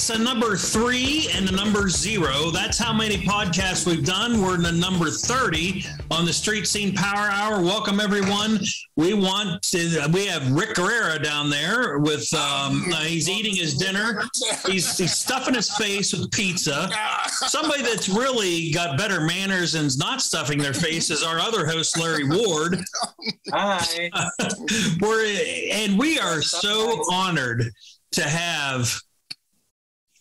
It's a number 3 and a number 0. That's how many podcasts we've done. We're in the number 30 on the Street Scene Power Hour. Welcome, everyone. We have Rick Guerrera down there with, he's eating his dinner. He's stuffing his face with pizza. Somebody that's really got better manners and is not stuffing their face is our other host, Larry Ward. Hi. We are so honored to have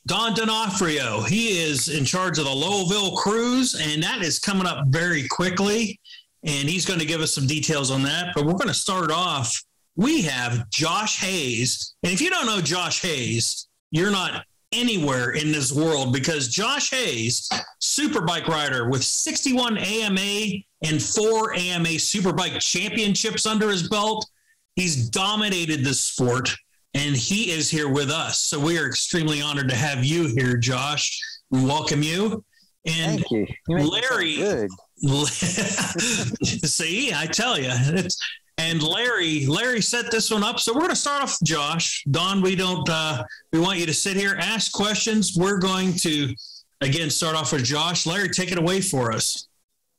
Don Donofrio. He is in charge of the Lowellville cruise, and that is coming up very quickly. And he's going to give us some details on that. But we're going to start off. We have Josh Hayes. And if you don't know Josh Hayes, you're not anywhere in this world, because Josh Hayes, superbike rider with 61 AMA and 4 AMA superbike championships under his belt. He's dominated the sport, and he is here with us. So we are extremely honored to have you here, Josh. We welcome you. And thank you. Larry, see, I tell you, and Larry set this one up. So we're going to start off, Josh. Don, we want you to sit here, ask questions. We're going to, again, start off with Josh. Larry, take it away for us.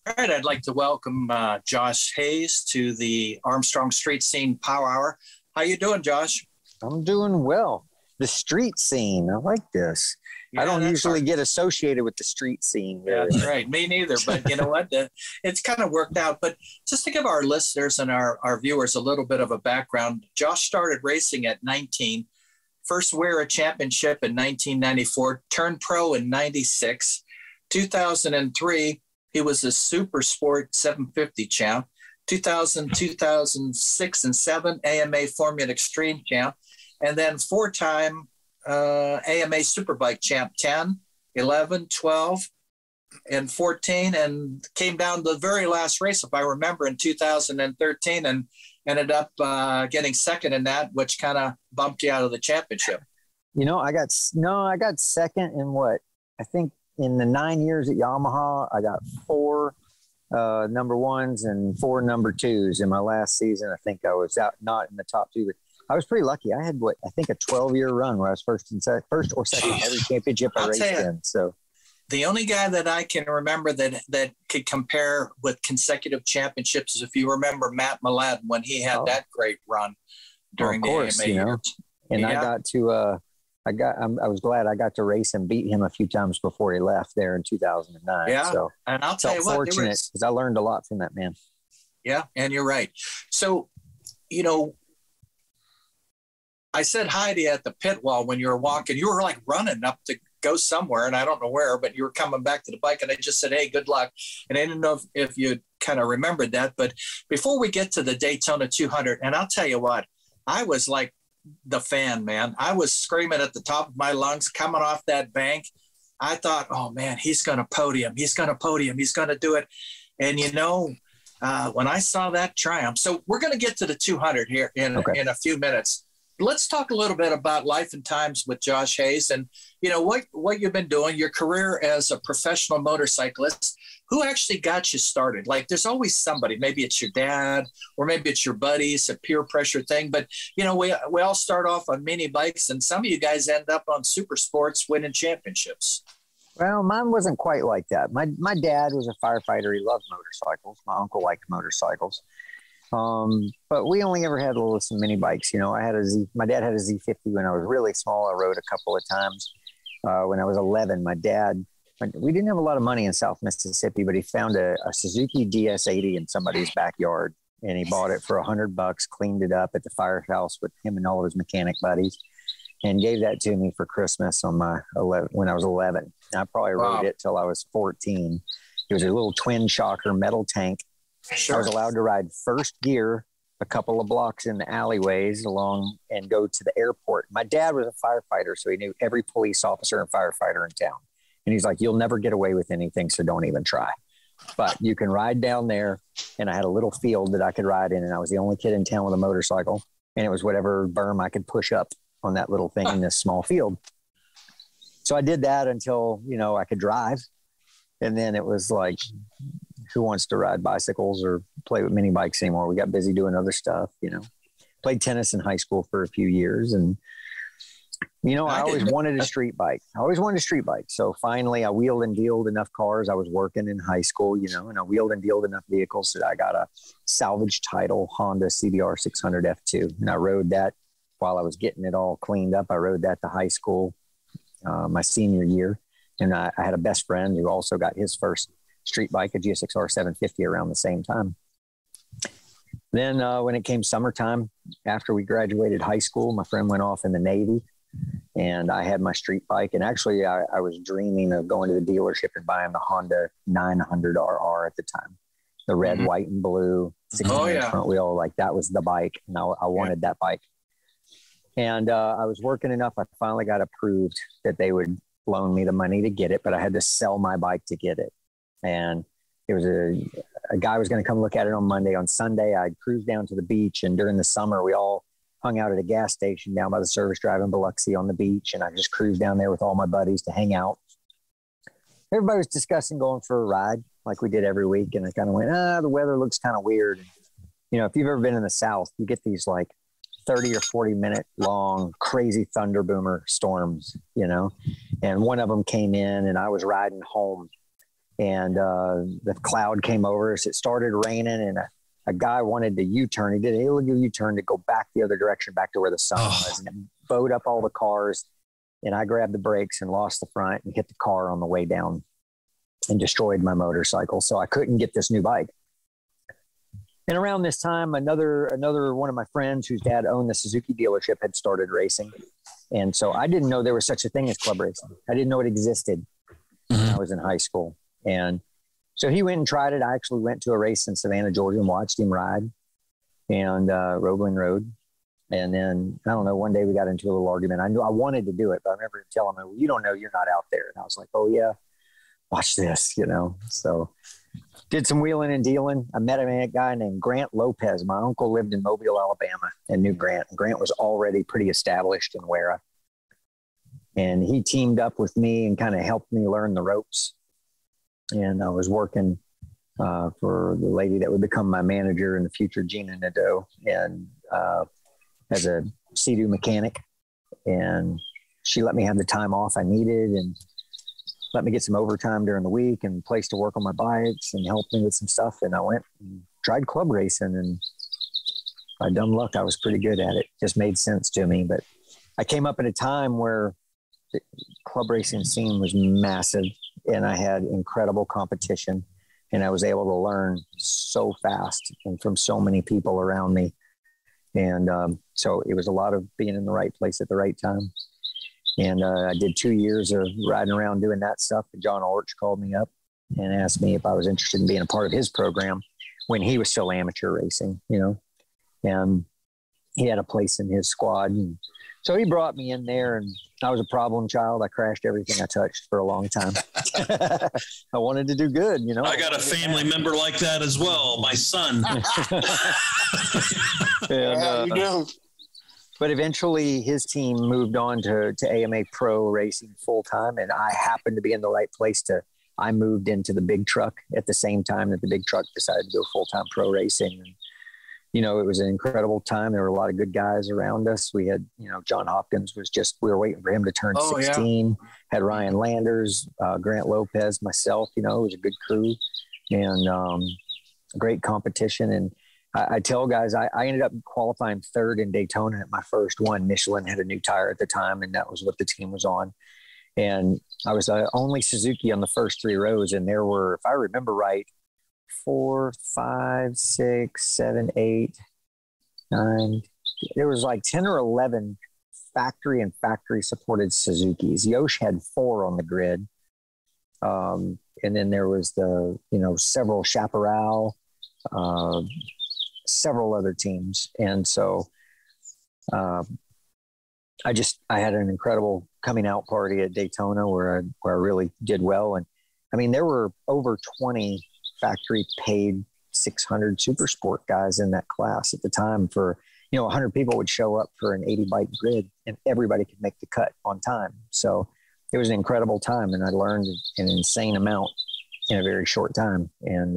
All right, I'd like to welcome Josh Hayes to the Armstrong Street Scene Power Hour. How you doing, Josh? I'm doing well. The street scene, I like this. Yeah, I don't usually get associated with the street scene. Yeah, that's right. Me neither. But you know what? It's kind of worked out. But just to give our listeners and our viewers a little bit of a background, Josh started racing at 19, first wear a championship in 1994, turned pro in 96, 2003. He was a Super Sport 750 champ, 2000, 2006, and 7 AMA Formula Extreme champ, and then 4-time AMA Superbike champ, 10, 11, 12, and 14, and came down to the very last race, if I remember, in 2013, and ended up getting second in that, which kind of bumped you out of the championship. You know, I got second in what? I think in the 9 years at Yamaha, I got 4 number 1s and 4 number 2s. In my last season, I think I was out not in the top 2, but I was pretty lucky. I had I think a 12-year run where I was first or second in every championship I raced in. So the only guy that I can remember that could compare with consecutive championships is, if you remember, Matt Millad when he had that great run during the AMA years. And yeah. I was glad I got to race and beat him a few times before he left there in 2009. Yeah, so and I'll tell you what, fortunate because I learned a lot from that man. Yeah, and you're right. So, you know, I said hi to you at the pit wall when you were walking. You were like running up to go somewhere, and I don't know where, but you were coming back to the bike, and I just said, hey, good luck. And I didn't know if you kind of remembered that. But before we get to the Daytona 200, and I'll tell you what, I was like the fan, man. I was screaming at the top of my lungs coming off that bank. I thought, oh, man, he's going to podium. He's going to podium. He's going to do it. And, you know, when I saw that triumph, so we're going to get to the 200 here in a few minutes. Let's talk a little bit about life and times with Josh Hayes and, you know, what you've been doing, your career as a professional motorcyclist. Who actually got you started? Like, there's always somebody. Maybe it's your dad or maybe it's your buddies, a peer pressure thing. But, you know, we all start off on mini bikes, and some of you guys end up on super sports winning championships. Well, mine wasn't quite like that. My dad was a firefighter. He loved motorcycles. My uncle liked motorcycles. But we only ever had some mini bikes. You know, my dad had a Z50 when I was really small. I rode a couple of times. When I was 11, we didn't have a lot of money in South Mississippi, but he found a Suzuki DS80 in somebody's backyard, and he bought it for $100, cleaned it up at the firehouse with him and all of his mechanic buddies, and gave that to me for Christmas on when I was 11. And I probably rode it till I was 14. It was a little twin shocker metal tank. Sure. I was allowed to ride first gear a couple of blocks in the alleyways along and go to the airport. My dad was a firefighter, so he knew every police officer and firefighter in town. And he's like, you'll never get away with anything, so don't even try. But you can ride down there. And I had a little field that I could ride in, and I was the only kid in town with a motorcycle. And it was whatever berm I could push up on that little thing in this small field. So I did that until, you know, I could drive. And then it was like, who wants to ride bicycles or play with mini bikes anymore? We got busy doing other stuff, you know. Played tennis in high school for a few years and You know, I always wanted a street bike. So finally I wheeled and dealed enough cars. I was working in high school, you know, and I wheeled and dealed enough vehicles that I got a salvage title Honda CBR 600 F2. And I rode that while I was getting it all cleaned up. I rode that to high school my senior year. And I had a best friend who also got his first street bike, a GSX-R 750, around the same time. Then when it came summertime, after we graduated high school, my friend went off in the Navy. And I had my street bike, and actually I was dreaming of going to the dealership and buying the Honda 900RR at the time, the red, white, and blue 16-inch front wheel. Like, that was the bike, and I wanted that bike. And I was working enough. I finally got approved that they would loan me the money to get it, but I had to sell my bike to get it. And it was a guy was going to come look at it on Monday. On Sunday, I'd cruise down to the beach, and during the summer, we all hung out at a gas station down by the service drive in Biloxi on the beach. And I just cruised down there with all my buddies to hang out. Everybody was discussing going for a ride like we did every week. And I kind of went, the weather looks kind of weird. And, you know, if you've ever been in the South, you get these like 30 or 40 minute long, crazy thunder boomer storms, you know, and one of them came in and I was riding home and the cloud came over us. It started raining and a guy wanted to U-turn. He did a illegal U-turn to go back the other direction, back to where the sun was, and bowed up all the cars. And I grabbed the brakes and lost the front and hit the car on the way down and destroyed my motorcycle. So I couldn't get this new bike. And around this time, another one of my friends whose dad owned the Suzuki dealership had started racing. And so I didn't know there was such a thing as club racing. I didn't know it existed when I was in high school. And so he went and tried it. I actually went to a race in Savannah, Georgia, and watched him ride, and Roebling rode. And then, I don't know, one day we got into a little argument. I knew I wanted to do it, but I remember telling him, well, you don't know, you're not out there. And I was like, oh yeah, watch this, you know? So did some wheeling and dealing. I met a guy named Grant Lopez. My uncle lived in Mobile, Alabama, and knew Grant. Grant was already pretty established in Wera. And he teamed up with me and kind of helped me learn the ropes. And I was working for the lady that would become my manager in the future, Gina Nadeau, and as a Sea-Doo mechanic. And she let me have the time off I needed and let me get some overtime during the week and place to work on my bikes and helped me with some stuff. And I went and tried club racing, and by dumb luck, I was pretty good at it. Just made sense to me. But I came up at a time where the club racing scene was massive, and I had incredible competition, and I was able to learn so fast and from so many people around me. And so it was a lot of being in the right place at the right time. And I did 2 years of riding around doing that stuff. John Orch called me up and asked me if I was interested in being a part of his program when he was still amateur racing, you know, and he had a place in his squad. And so he brought me in there, and I was a problem child. I crashed everything I touched for a long time. I wanted to do good, you know. I got a family member like that as well, my son. And, you do. But eventually his team moved on to AMA Pro Racing full time, and I happened to be in the right place I moved into the big truck at the same time that the big truck decided to go full time pro racing. And, you know, it was an incredible time. There were a lot of good guys around us. We had, you know, John Hopkins we were waiting for him to turn 16, had Ryan Landers, Grant Lopez, myself, you know, it was a good crew and great competition. And I tell guys, I ended up qualifying third in Daytona at my first one. Michelin had a new tire at the time, and that was what the team was on. And I was the only Suzuki on the first 3 rows. And there were, if I remember right, 4, 5, 6, 7, 8, 9. There was like 10 or 11 factory and factory supported Suzukis. Yosh had 4 on the grid. And then there was the, you know, several Chaparral, several other teams. And so I had an incredible coming out party at Daytona where I really did well. And I mean, there were over 20 factory paid 600 super sport guys in that class at the time. For, you know, 100 people would show up for an 80 bike grid and everybody could make the cut on time. So it was an incredible time, and I learned an insane amount in a very short time. And,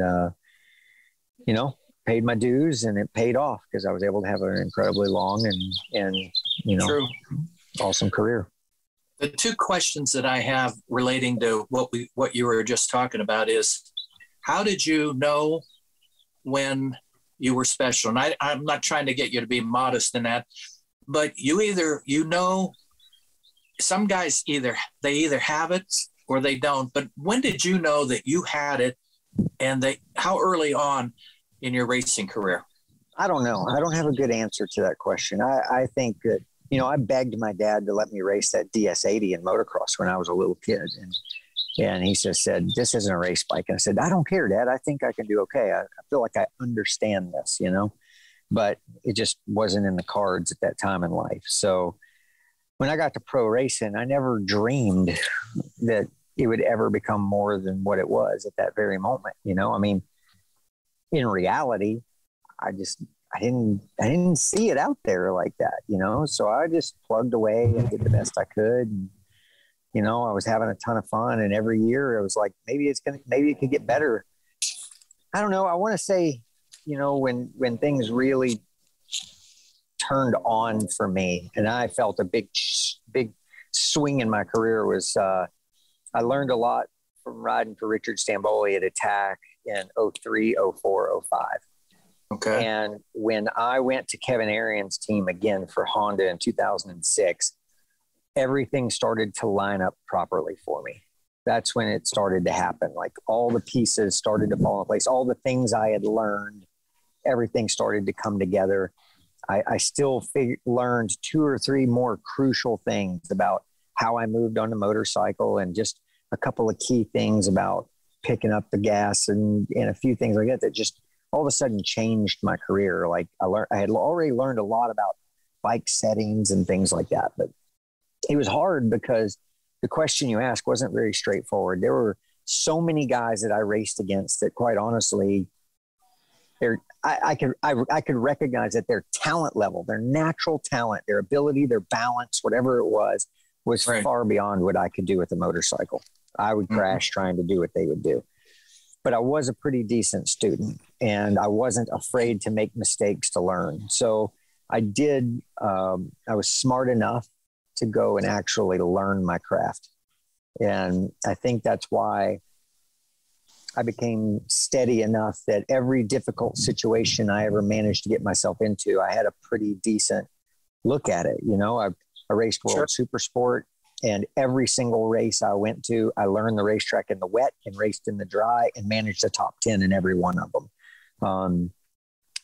you know, paid my dues, and it paid off because I was able to have an incredibly long and you know, True. awesome career. The two questions that I have relating to what you were just talking about is, how did you know when you were special? And I'm not trying to get you to be modest in that, but some guys either have it or they don't. But when did you know that you had it, and how early on in your racing career? I don't know. I don't have a good answer to that question. I think that, I begged my dad to let me race that DS80 in motocross when I was a little kid. And he just said, this isn't a race bike. And I said, I don't care, Dad. I think I can do okay. I feel like I understand this, but it just wasn't in the cards at that time in life. So when I got to pro racing, I never dreamed that it would ever become more than what it was at that very moment. I mean, in reality, I didn't see it out there like that, so I just plugged away and did the best I could. And, I was having a ton of fun, and every year I was like, maybe it could get better. I don't know. I want to say, when things really turned on for me and I felt a big swing in my career was, I learned a lot from riding for Richard Stamboli at Attack in 03, 04, 05. Okay. And when I went to Kevin Arian's team again for Honda in 2006, everything started to line up properly for me. That's when it started to happen. Like all the pieces started to fall in place. All the things I had learned, everything started to come together. I still learned 2 or 3 more crucial things about how I moved on the motorcycle, and just a couple of key things about picking up the gas and a few things like that just all of a sudden changed my career. Like I had already learned a lot about bike settings and things like that, but it was hard because the question you asked wasn't very straightforward. There were so many guys that I raced against that, quite honestly, I could recognize that their talent level, their natural talent, their ability, their balance, whatever it was right, far beyond what I could do with a motorcycle. I would crash trying to do what they would do. But I was a pretty decent student, and I wasn't afraid to make mistakes to learn. So I was smart enough to go and actually learn my craft. And I think that's why I became steady enough that every difficult situation I ever managed to get myself into, I had a pretty decent look at it. I raced World Super Sport, and every single race I went to, I learned the racetrack in the wet and raced in the dry and managed the top 10 in every one of them.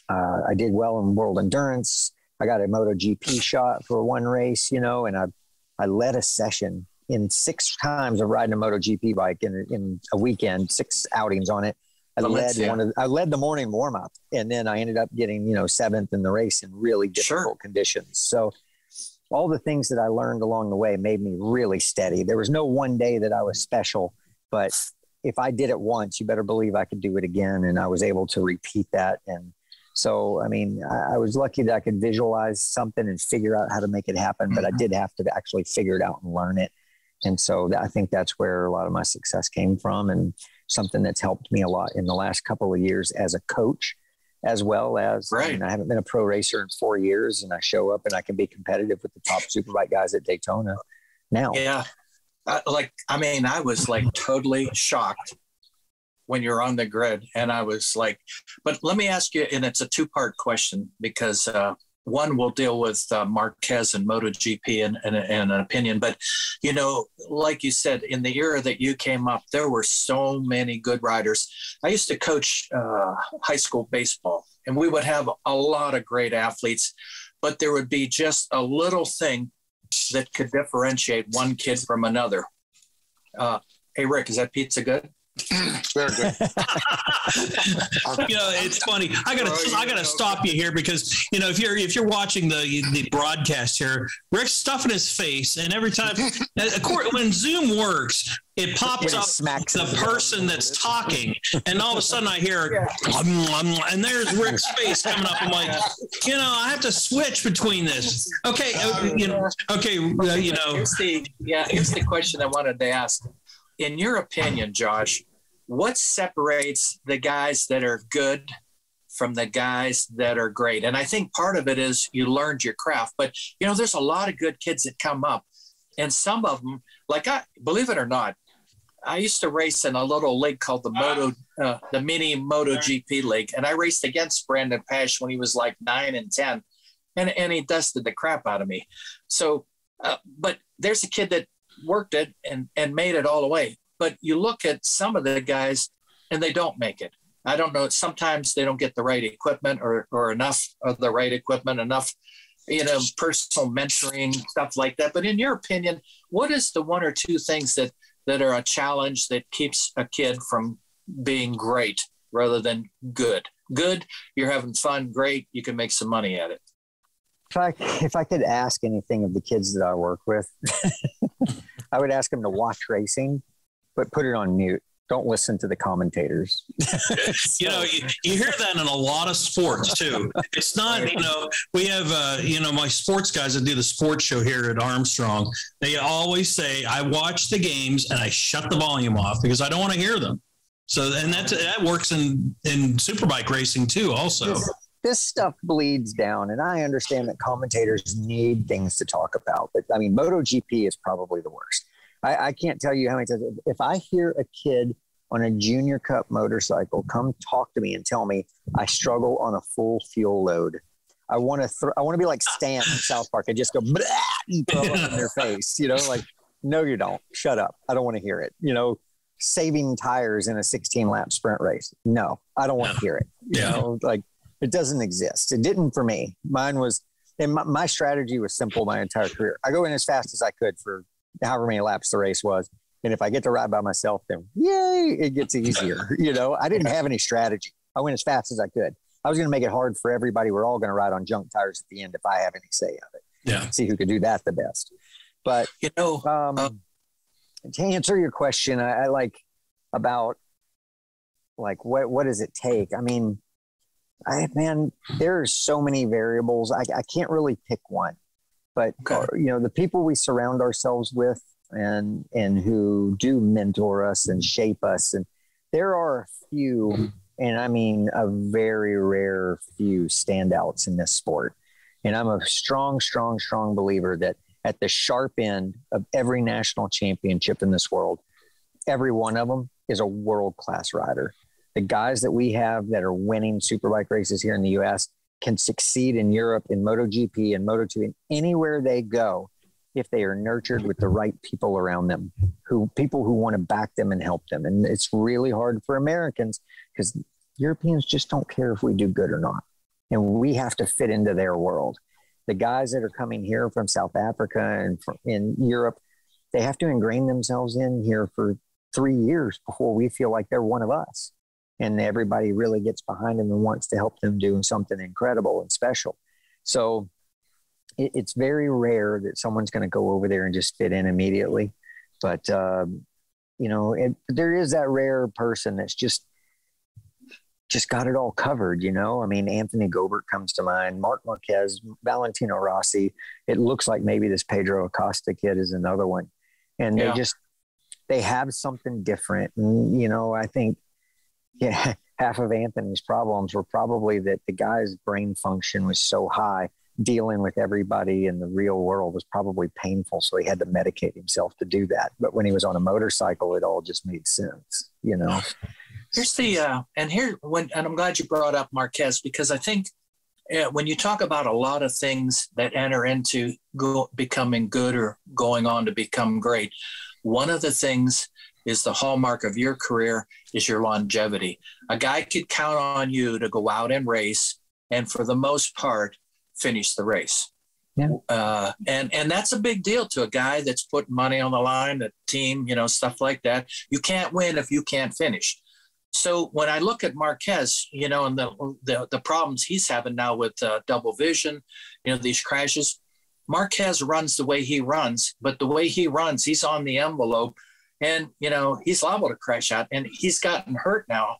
I did well in World Endurance. I got a MotoGP shot for one race, and I led a session in 6 times of riding a MotoGP bike in a weekend, 6 outings on it. I led the morning warm up, and then I ended up getting, 7th in the race in really difficult conditions. So all the things that I learned along the way made me really steady. There was no one day that I was special, but if I did it once, you better believe I could do it again. And I was able to repeat that. And so, I mean, I was lucky that I could visualize something and figure out how to make it happen, but I did have to actually figure it out and learn it. And so I think that's where a lot of my success came from, and something that's helped me a lot in the last couple of years as a coach, as well as, I haven't been a pro racer in 4 years, and I show up and I can be competitive with the top superbike guys at Daytona now. Yeah. I was like totally shocked when you're on the grid, and I was like, but let me ask you, and it's a 2-part question, because one will deal with Marquez and MotoGP and an opinion. But, like you said, in the era that you came up, there were so many good riders. I used to coach high school baseball, and we would have a lot of great athletes, but there would be just a little thing that could differentiate one kid from another. Hey, Rick, is that pizza good? Very good. It's funny. I gotta stop you here, because if you're watching the broadcast here, Rick's stuffing his face, and every time when Zoom works, it pops up the person that's talking, and all of a sudden I hear, and there's Rick's face coming up. I'm like, I have to switch between this. Okay, Here's the question I wanted to ask. In your opinion, Josh, what separates the guys that are good from the guys that are great. And I think part of it is you learned your craft. But, you know, there's a lot of good kids that come up. And some of them, like believe it or not, I used to race in a little league called the mini MotoGP league. And I raced against Brandon Pash when he was like 9 and 10. And he dusted the crap out of me. So, but there's a kid that worked it and made it all the way. But you look at some of the guys and they don't make it. I don't know. Sometimes they don't get the right equipment or enough of the right equipment, enough, you know, personal mentoring, stuff like that. But in your opinion, what is the one or two things that are a challenge that keeps a kid from being great rather than good? Good, you're having fun, great, you can make some money at it. If I could ask anything of the kids that I work with, I would ask them to watch racing, but put it on mute. Don't listen to the commentators. You know, you hear that in a lot of sports too. It's not, you know, we have, you know, my sports guys that do the sports show here at Armstrong, they always say, I watch the games and I shut the volume off because I don't want to hear them. So, and that works in superbike racing too, also. This stuff bleeds down, and I understand that commentators need things to talk about. But I mean, MotoGP is probably the worst. I can't tell you how many times, if I hear a kid on a junior cup motorcycle come talk to me and tell me I struggle on a full fuel load, I want to be like Stan in South Park and just go blah, and throw it in their face. You know, like, no, you don't. Shut up. I don't want to hear it. You know, saving tires in a 16-lap sprint race. No, I don't want to hear it. You know, like, it doesn't exist. It didn't for me. Mine was, and my strategy was simple my entire career. I go in as fast as I could for however many laps the race was. And if I get to ride by myself, then yay, it gets easier. You know, I didn't have any strategy. I went as fast as I could. I was going to make it hard for everybody. We're all going to ride on junk tires at the end if I have any say of it. Yeah. See who could do that the best. But, you know, to answer your question, I like about like, what does it take? I mean, man, there are so many variables. I can't really pick one, but you know, the people we surround ourselves with and who do mentor us and shape us. And there are a few, and I mean, a very rare few standouts in this sport. And I'm a strong believer that at the sharp end of every national championship in this world, every one of them is a world-class rider. The guys that we have that are winning superbike races here in the U.S. can succeed in Europe, in MotoGP and Moto2, and anywhere they go if they are nurtured with the right people around them, people who want to back them and help them. And it's really hard for Americans because Europeans just don't care if we do good or not. And we have to fit into their world. The guys that are coming here from South Africa and in Europe, they have to ingrain themselves in here for 3 years before we feel like they're one of us. And everybody really gets behind them and wants to help them do something incredible and special. So it's very rare that someone's going to go over there and just fit in immediately. But, you know, there is that rare person that's just got it all covered, you know? I mean, Anthony Gobert comes to mind, Marc Marquez, Valentino Rossi. It looks like maybe this Pedro Acosta kid is another one. And they have something different. And, you know, I think, half of Anthony's problems were probably that the guy's brain function was so high, dealing with everybody in the real world was probably painful. So he had to medicate himself to do that. But when he was on a motorcycle, it all just made sense, you know? Here's and I'm glad you brought up Marquez, because I think when you talk about a lot of things that enter into becoming good or going on to become great, one of the things is the hallmark of your career is your longevity. A guy could count on you to go out and race and for the most part, finish the race. Yeah. And that's a big deal to a guy that's putting money on the line, the team, you know, stuff like that. You can't win if you can't finish. So when I look at Marquez, you know, and the problems he's having now with double vision, you know, these crashes, Marquez runs the way he runs, but the way he runs, he's on the envelope. And, you know, he's liable to crash out. And he's gotten hurt now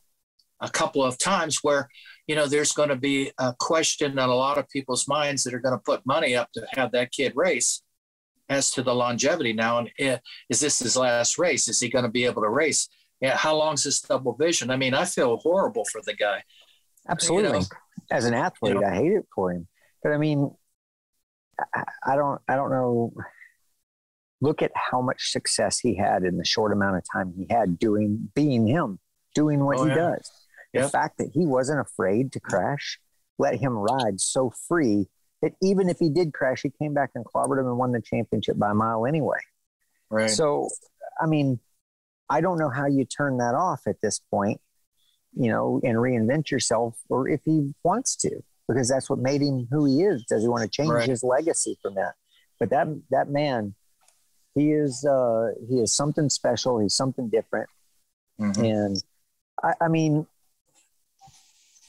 a couple of times where, you know, there's going to be a question in a lot of people's minds that are going to put money up to have that kid race as to the longevity now. And is this his last race? Is he going to be able to race? Yeah, how long is this double vision? I mean, I feel horrible for the guy. Absolutely. As an athlete, I hate it for him. But I mean, I don't know. Look at how much success he had in the short amount of time he had being him, doing what he does. The fact that he wasn't afraid to crash, let him ride so free that even if he did crash, he came back and clobbered him and won the championship by a mile anyway. Right. So, I mean, I don't know how you turn that off at this point, and reinvent yourself, or if he wants to, because that's what made him who he is. Does he want to change his legacy from that? But that man, he is something special. He's something different. Mm-hmm. And I mean,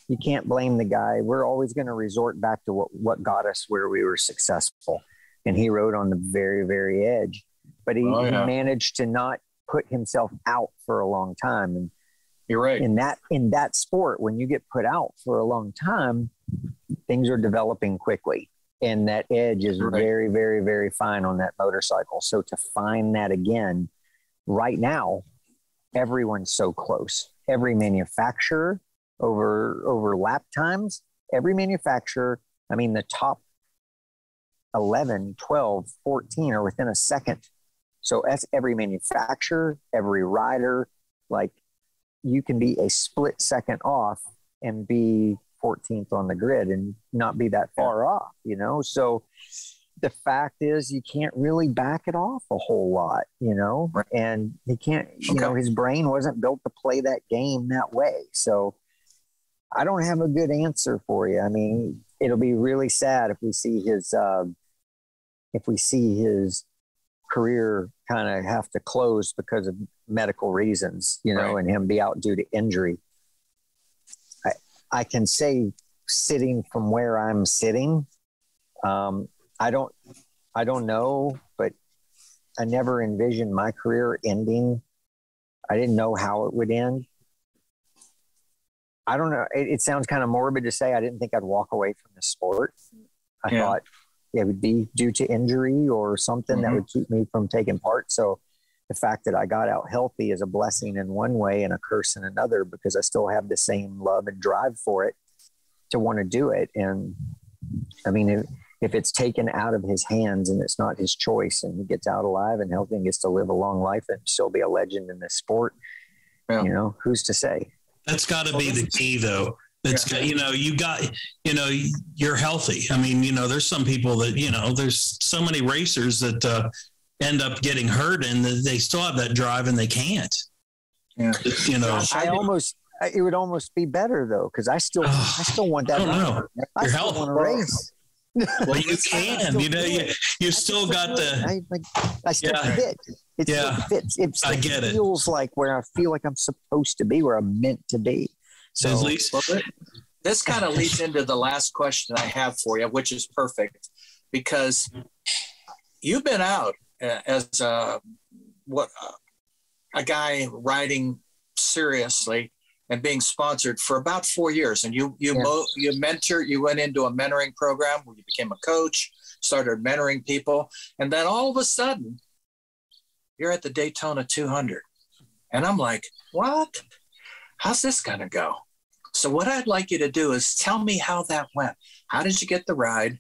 you can't blame the guy. We're always going to resort back to what got us where we were successful. And he rode on the very, very edge, but he managed to not put himself out for a long time. And you're right. In that sport, when you get put out for a long time, things are developing quickly. And that edge is very, very, very fine on that motorcycle. So to find that again right now, everyone's so close. Every manufacturer over lap times, every manufacturer, I mean, the top 11, 12, 14 are within a second. So that's every manufacturer, every rider. Like, you can be a split second off and be 14th on the grid and not be that far off, So the fact is, you can't really back it off a whole lot, right. And he can't, his brain wasn't built to play that game that way. So I don't have a good answer for you. I mean, it'll be really sad if we see his career kind of have to close because of medical reasons, and him be out due to injury. I can say, sitting from where I'm sitting, I don't know, but I never envisioned my career ending. I didn't know how it would end. I don't know. It sounds kind of morbid to say I didn't think I'd walk away from the sport. I thought it would be due to injury or something that would keep me from taking part. So the fact that I got out healthy is a blessing in one way and a curse in another, because I still have the same love and drive for it to want to do it. And I mean, if it's taken out of his hands and it's not his choice, and he gets out alive and healthy and gets to live a long life and still be a legend in this sport, who's to say? That's got to be the key, though. It's you're healthy. I mean, there's some people that, there's so many racers that end up getting hurt and they still have that drive and they can't. Yeah. It would almost be better though, because I still want that. I don't know. I still want to race. Well, you can. You still got the. I still fit. It still fits. I get it. Feels like where I feel like I'm supposed to be, where I'm meant to be. So this kind of leads into the last question I have for you, which is perfect, because you've been out as a guy riding seriously and being sponsored for about 4 years. And you went into a mentoring program where you became a coach, started mentoring people. And then all of a sudden you're at the Daytona 200. And I'm like, what? How's this going to go? So what I'd like you to do is tell me how that went. How did you get the ride?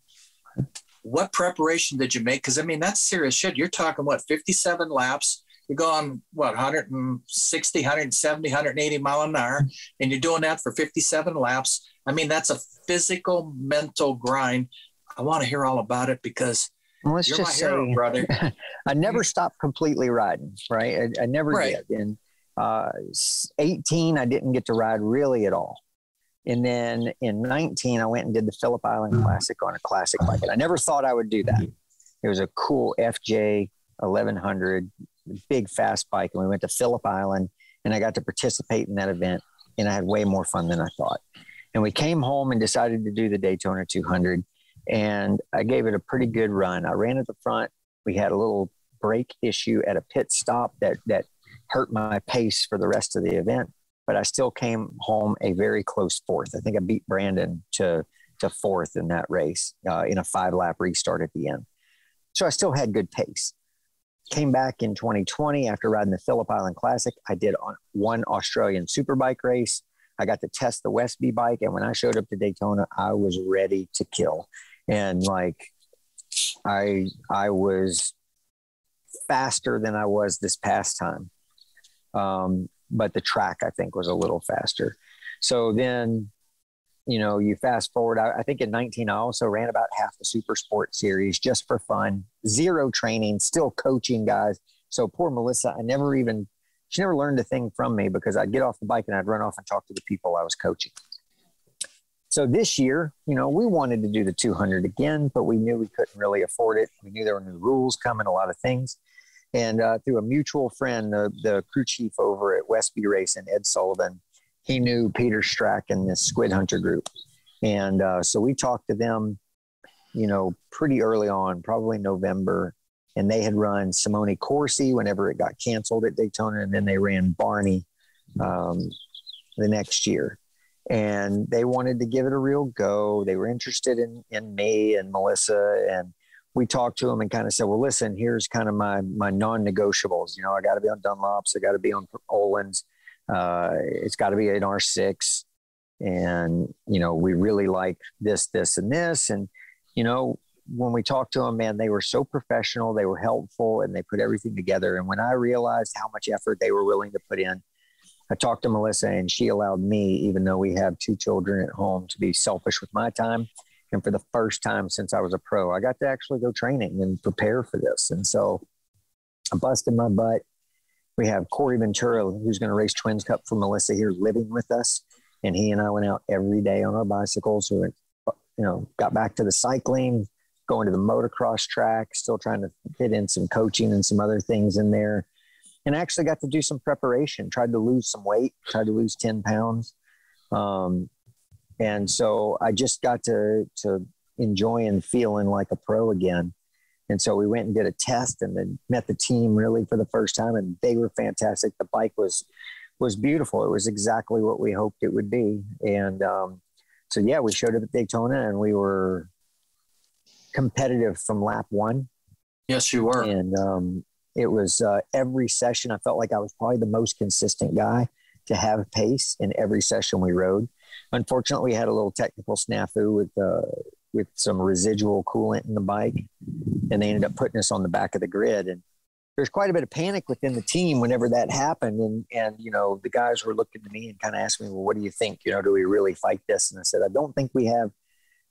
What preparation did you make? Because, I mean, that's serious shit. You're talking, 57 laps. You're going, 160, 170, 180 mile an hour, and you're doing that for 57 laps. I mean, that's a physical, mental grind. I want to hear all about it, because you're my hero, brother. I never stopped completely riding, right? I never did. And 18, I didn't get to ride really at all. And then in 19, I went and did the Phillip Island Classic on a classic bike. And I never thought I would do that. It was a cool FJ 1100, big fast bike. And we went to Phillip Island and I got to participate in that event. And I had way more fun than I thought. And we came home and decided to do the Daytona 200. And I gave it a pretty good run. I ran at the front. We had a little brake issue at a pit stop that hurt my pace for the rest of the event. But I still came home a very close fourth. I think I beat Brandon to fourth in that race in a 5-lap restart at the end. So I still had good pace. Came back in 2020 after riding the Phillip Island Classic. I did one Australian Superbike race. I got to test the Westby bike. And when I showed up to Daytona, I was ready to kill. And like, I was faster than I was this past time. But the track, I think, was a little faster. So then, you know, you fast forward, I think in 19, I also ran about half the Super Sport Series just for fun, 0 training, still coaching guys. So poor Melissa, she never learned a thing from me because I'd get off the bike and I'd run off and talk to the people I was coaching. So this year, you know, we wanted to do the 200 again, but we knew we couldn't really afford it. We knew there were new rules coming, a lot of things. And through a mutual friend, the crew chief over at Westby Racing, Ed Sullivan, he knew Peter Strack and this Squid Hunter group. And so we talked to them, you know, pretty early on, probably November. And they had run Simone Corsi whenever it got canceled at Daytona. And then they ran Barney the next year. And they wanted to give it a real go. They were interested in me and Melissa. And we talked to them and kind of said, well, listen, here's kind of my non-negotiables. You know, I got to be on Dunlops. I got to be on Olin's. It's got to be an R6. And, you know, we really like this, and this. And, you know, when we talked to them, man, they were so professional. They were helpful and they put everything together. And when I realized how much effort they were willing to put in, I talked to Melissa and she allowed me, even though we have 2 children at home, to be selfish with my time. And for the first time since I was a pro, I got to actually go training and prepare for this. And so I busted my butt. We have Corey Ventura, who's going to race Twins Cup for Melissa here, living with us. And he and I went out every day on our bicycles. We went, you know, got back to the cycling, going to the motocross track, still trying to fit in some coaching and some other things in there. And I actually got to do some preparation, tried to lose some weight, tried to lose 10 pounds. And so I just got to enjoy and feeling like a pro again. And so we went and did a test and then met the team really for the first time. And they were fantastic. The bike was beautiful. It was exactly what we hoped it would be. And so, yeah, we showed up at Daytona and we were competitive from lap 1. Yes, you were. And it was every session. I felt like I was probably the most consistent guy to have pace in every session we rode. Unfortunately, we had a little technical snafu with some residual coolant in the bike, and they ended up putting us on the back of the grid. And there's quite a bit of panic within the team whenever that happened. And you know, the guys were looking to me and kind of asked me, well, what do you think? You know, do we really fight this? And I said, I don't think we have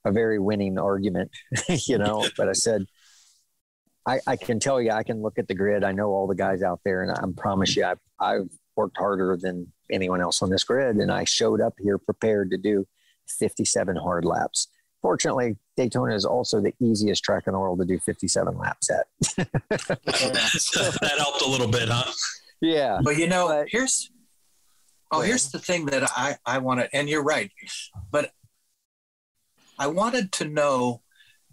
a very winning argument, you know, but I said, I can tell you, I can look at the grid. I know all the guys out there, and I promise you, I've worked harder than anyone else on this grid. And I showed up here prepared to do 57 hard laps. Fortunately, Daytona is also the easiest track in the world to do 57 laps at. That helped a little bit, huh? Yeah. But you know, here's the thing that I wanted, and you're right, but I wanted to know,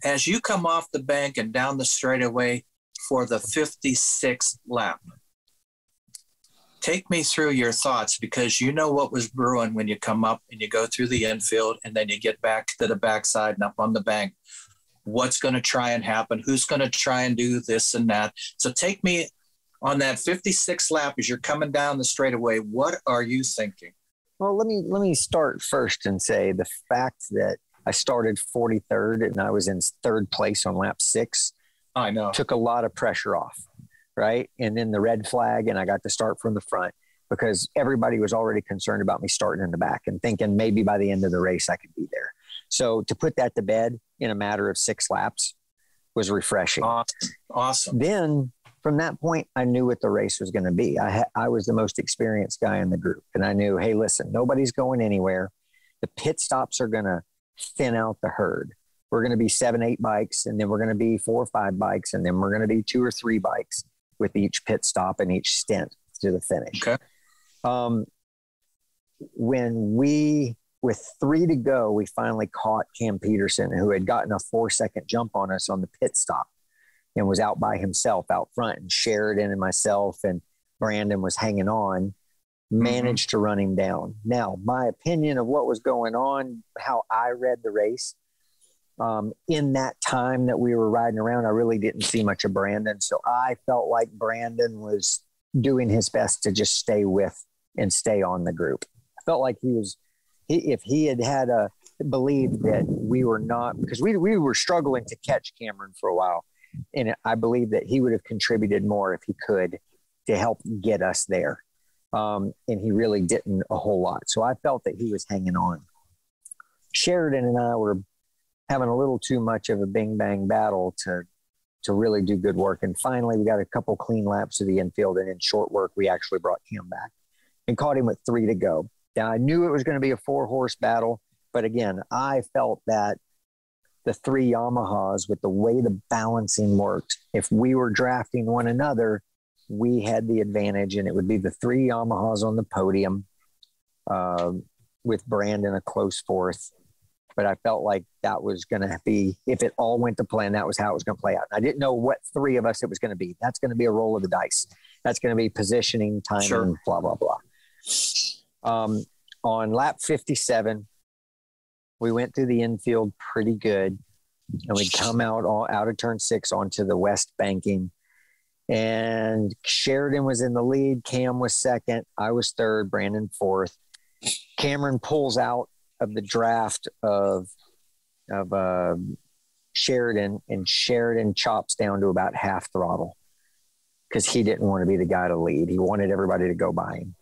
as you come off the bank and down the straightaway for the 56th lap, take me through your thoughts, because you know what was brewing when you come up and you go through the infield and then you get back to the backside and up on the bank. What's going to try and happen? Who's going to try and do this and that? So take me on that 56th lap as you're coming down the straightaway. What are you thinking? Well, let me start first and say the fact that I started 43rd and I was in 3rd place on lap 6. I know. Took a lot of pressure off, right? And then the red flag, and I got to start from the front because everybody was already concerned about me starting in the back and thinking maybe by the end of the race I could be there. So to put that to bed in a matter of 6 laps was refreshing. Awesome. Then from that point, I knew what the race was going to be. I was the most experienced guy in the group, and I knew, hey, listen, nobody's going anywhere. The pit stops are going to thin out the herd. We're going to be 7, 8 bikes, and then we're going to be 4 or 5 bikes, and then we're going to be 2 or 3 bikes with each pit stop and each stint to the finish. Okay. When with 3 to go, we finally caught Cam Peterson, who had gotten a 4-second jump on us on the pit stop and was out by himself out front, and Sheridan and myself and Brandon was hanging on, managed to run him down. Now, my opinion of what was going on, how I read the race, in that time that we were riding around, I really didn't see much of Brandon. So I felt like Brandon was doing his best to just stay with and stay on the group. I felt like if he had believed that we were not, because we were struggling to catch Cameron for a while. And I believe that he would have contributed more if he could to help get us there. And he really didn't a whole lot. So I felt that he was hanging on. Sheridan and I were having a little too much of a bing bang battle to really do good work. And finally we got a couple clean laps to the infield, and in short work, we actually brought Cam back and caught him with 3 to go. Now I knew it was going to be a 4-horse battle, but again, I felt that the 3 Yamahas, with the way the balancing worked, if we were drafting one another, we had the advantage, and it would be the 3 Yamahas on the podium with Brandon a close 4th. But I felt like that was going to be, if it all went to plan, that was how it was going to play out. And I didn't know what 3 of us it was going to be. That's going to be a roll of the dice. That's going to be positioning, timing, Sure. blah, blah, blah. On lap 57, we went through the infield pretty good, and we'd come out of turn 6 onto the west banking. And Sheridan was in the lead. Cam was second. I was third. Brandon fourth. Cameron pulls out of the draft of Sheridan, and Sheridan chops down to about half throttle because he didn't want to be the guy to lead. He wanted everybody to go by him.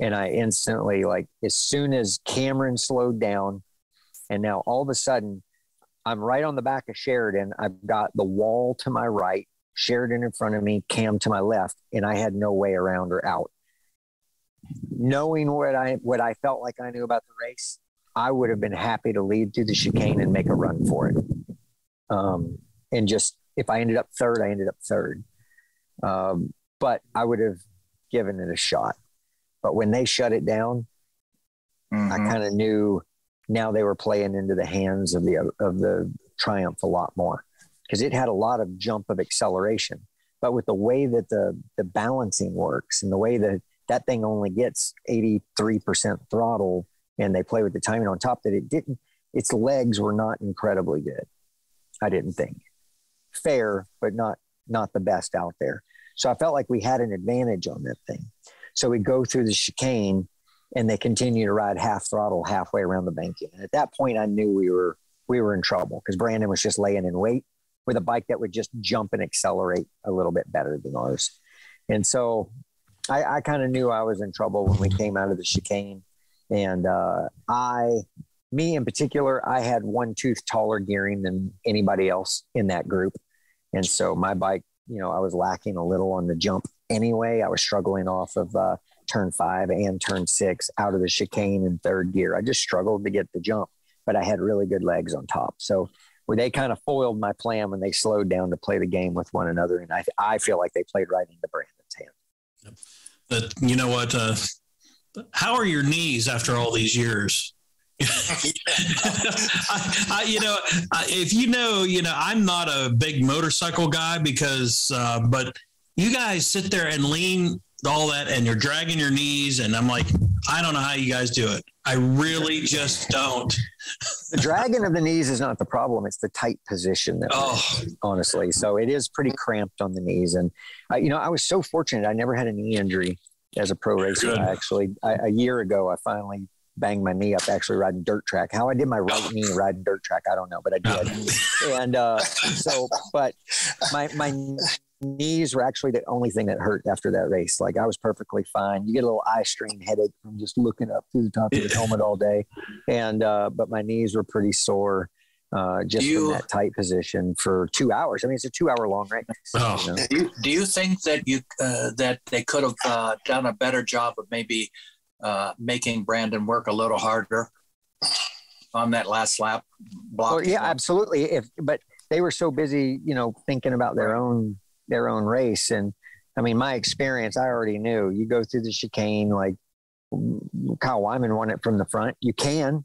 And I instantly, like, as soon as Cameron slowed down, and now all of a sudden I'm right on the back of Sheridan. I've got the wall to my right, Sheridan in front of me, Cam to my left, and I had no way around or out. Knowing what I felt like I knew about the race, I would have been happy to lead through the chicane and make a run for it. And just, if I ended up third, I ended up third. But I would have given it a shot. But when they shut it down, I kind of knew now they were playing into the hands of the Triumph a lot more, because it had a lot of jump of acceleration. But with the way that the balancing works, and the way that thing only gets 83% throttle, and they play with the timing on top, that its legs were not incredibly good. I didn't think. Fair, but not the best out there. So I felt like we had an advantage on that thing. So we go through the chicane, and they continue to ride half throttle halfway around the banking. And at that point, I knew we were in trouble, because Brandon was just laying in wait with a bike that would just jump and accelerate a little bit better than ours. And so I kind of knew I was in trouble when we came out of the chicane. And me in particular, I had 1 tooth taller gearing than anybody else in that group. And so my bike, I was lacking a little on the jump anyway. I was struggling off of turn 5 and turn 6 out of the chicane in third gear. I just struggled to get the jump, but I had really good legs on top. So they kind of foiled my plan when they slowed down to play the game with one another. And I feel like they played right into Brandon's hand. But you know what? How are your knees after all these years? I'm not a big motorcycle guy but you guys sit there and lean all that, and you're dragging your knees, and I'm like, I don't know how you guys do it. I really just don't. The dragging of the knees is not the problem. It's the tight position honestly. So it is pretty cramped on the knees. And I was so fortunate. I never had a knee injury as a pro racer. A year ago, I finally banged my knee up actually riding dirt track. How I did my right knee riding dirt track, I don't know, but I did. And but my knees were actually the only thing that hurt after that race. Like, I was perfectly fine. You get a little eye strain headache from just looking up through the top of the helmet all day. And but my knees were pretty sore just from that tight position for 2 hours. I mean, it's a 2-hour long race. Do you think that that they could have done a better job of maybe making Brandon work a little harder on that last lap block? Well, yeah, absolutely. But they were so busy, thinking about their own race. And I mean, my experience, I already knew. You go through the chicane, like Kyle Wyman won it from the front. You can,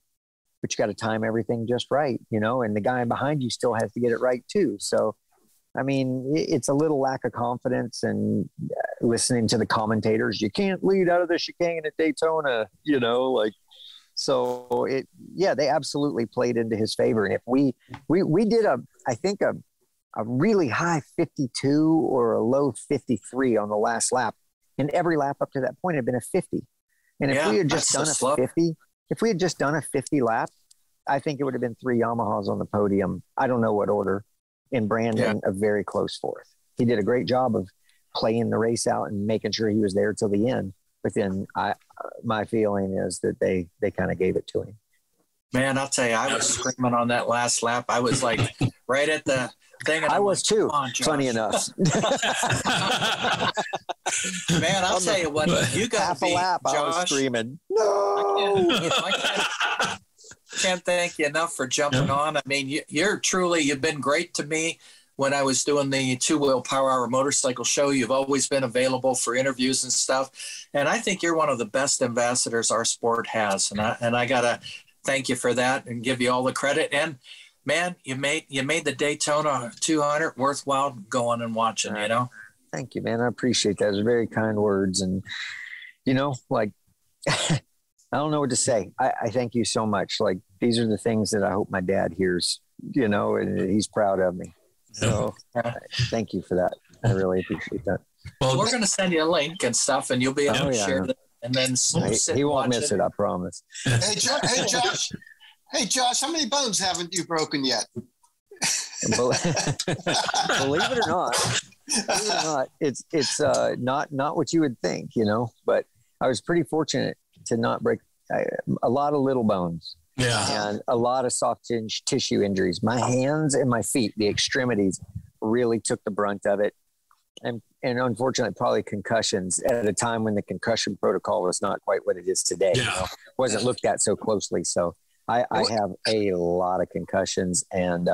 but you got to time everything just right, and the guy behind you still has to get it right too. So, I mean, it's a little lack of confidence, and listening to the commentators, you can't lead out of the chicane at Daytona, so they absolutely played into his favor. And if we did I think a really high 52 or a low 53 on the last lap, and every lap up to that point had been a 50. And if we had just done a 50, if we had just done a 50 lap, I think it would have been 3 Yamahas on the podium. I don't know what order. And Brandon, a very close fourth. He did a great job of playing the race out and making sure he was there till the end. But then my feeling is that they kind of gave it to him. Man, I'll tell you, I was screaming on that last lap. I was like right at the thing. I was too, funny enough. Man, I'll tell you what, you got half a lap, Josh, I was screaming, no! I can't thank you enough for jumping on. I mean, you've been great to me. When I was doing the Two-Wheel Power Hour motorcycle show, you've always been available for interviews and stuff. And I think you're one of the best ambassadors our sport has. And I got to thank you for that and give you all the credit. And man, you made the Daytona 200 worthwhile going and watching, you know? Thank you, man. I appreciate that. Those are very kind words. And, you know, like, I don't know what to say. I thank you so much. Like, these are the things that I hope my dad hears, you know, and he's proud of me. So thank you for that. I really appreciate that. Well, we're going to send you a link and stuff, and you'll be able to share that. And then he won't miss it. I promise. Hey, Josh. Hey, Josh. How many bones haven't you broken yet? Believe it or not, it's not what you would think, you know. But I was pretty fortunate to not break a lot of little bones. Yeah. And a lot of soft tissue injuries. My hands and my feet, the extremities, really took the brunt of it. And unfortunately, probably concussions at a time when the concussion protocol was not quite what it is today. Yeah. You know, wasn't looked at so closely. So I have a lot of concussions and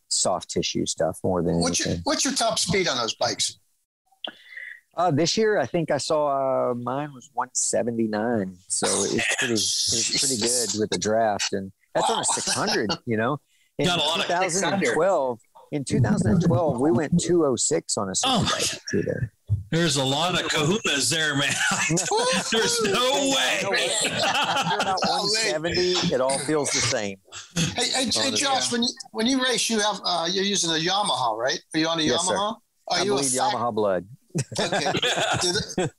soft tissue stuff more than anything. What's your top speed on those bikes? This year, I think I saw mine was 179. So it's pretty good with the draft. And that's on a 600, you know. In 2012, we went 206 on a super bike through there. There's a lot of kahunas there, man. There's no way. After about 170, it all feels the same. Hey, Josh, when you race, you have you're using a Yamaha, right? Are you on a Yamaha? Sir. I believe Yamaha blood. Okay.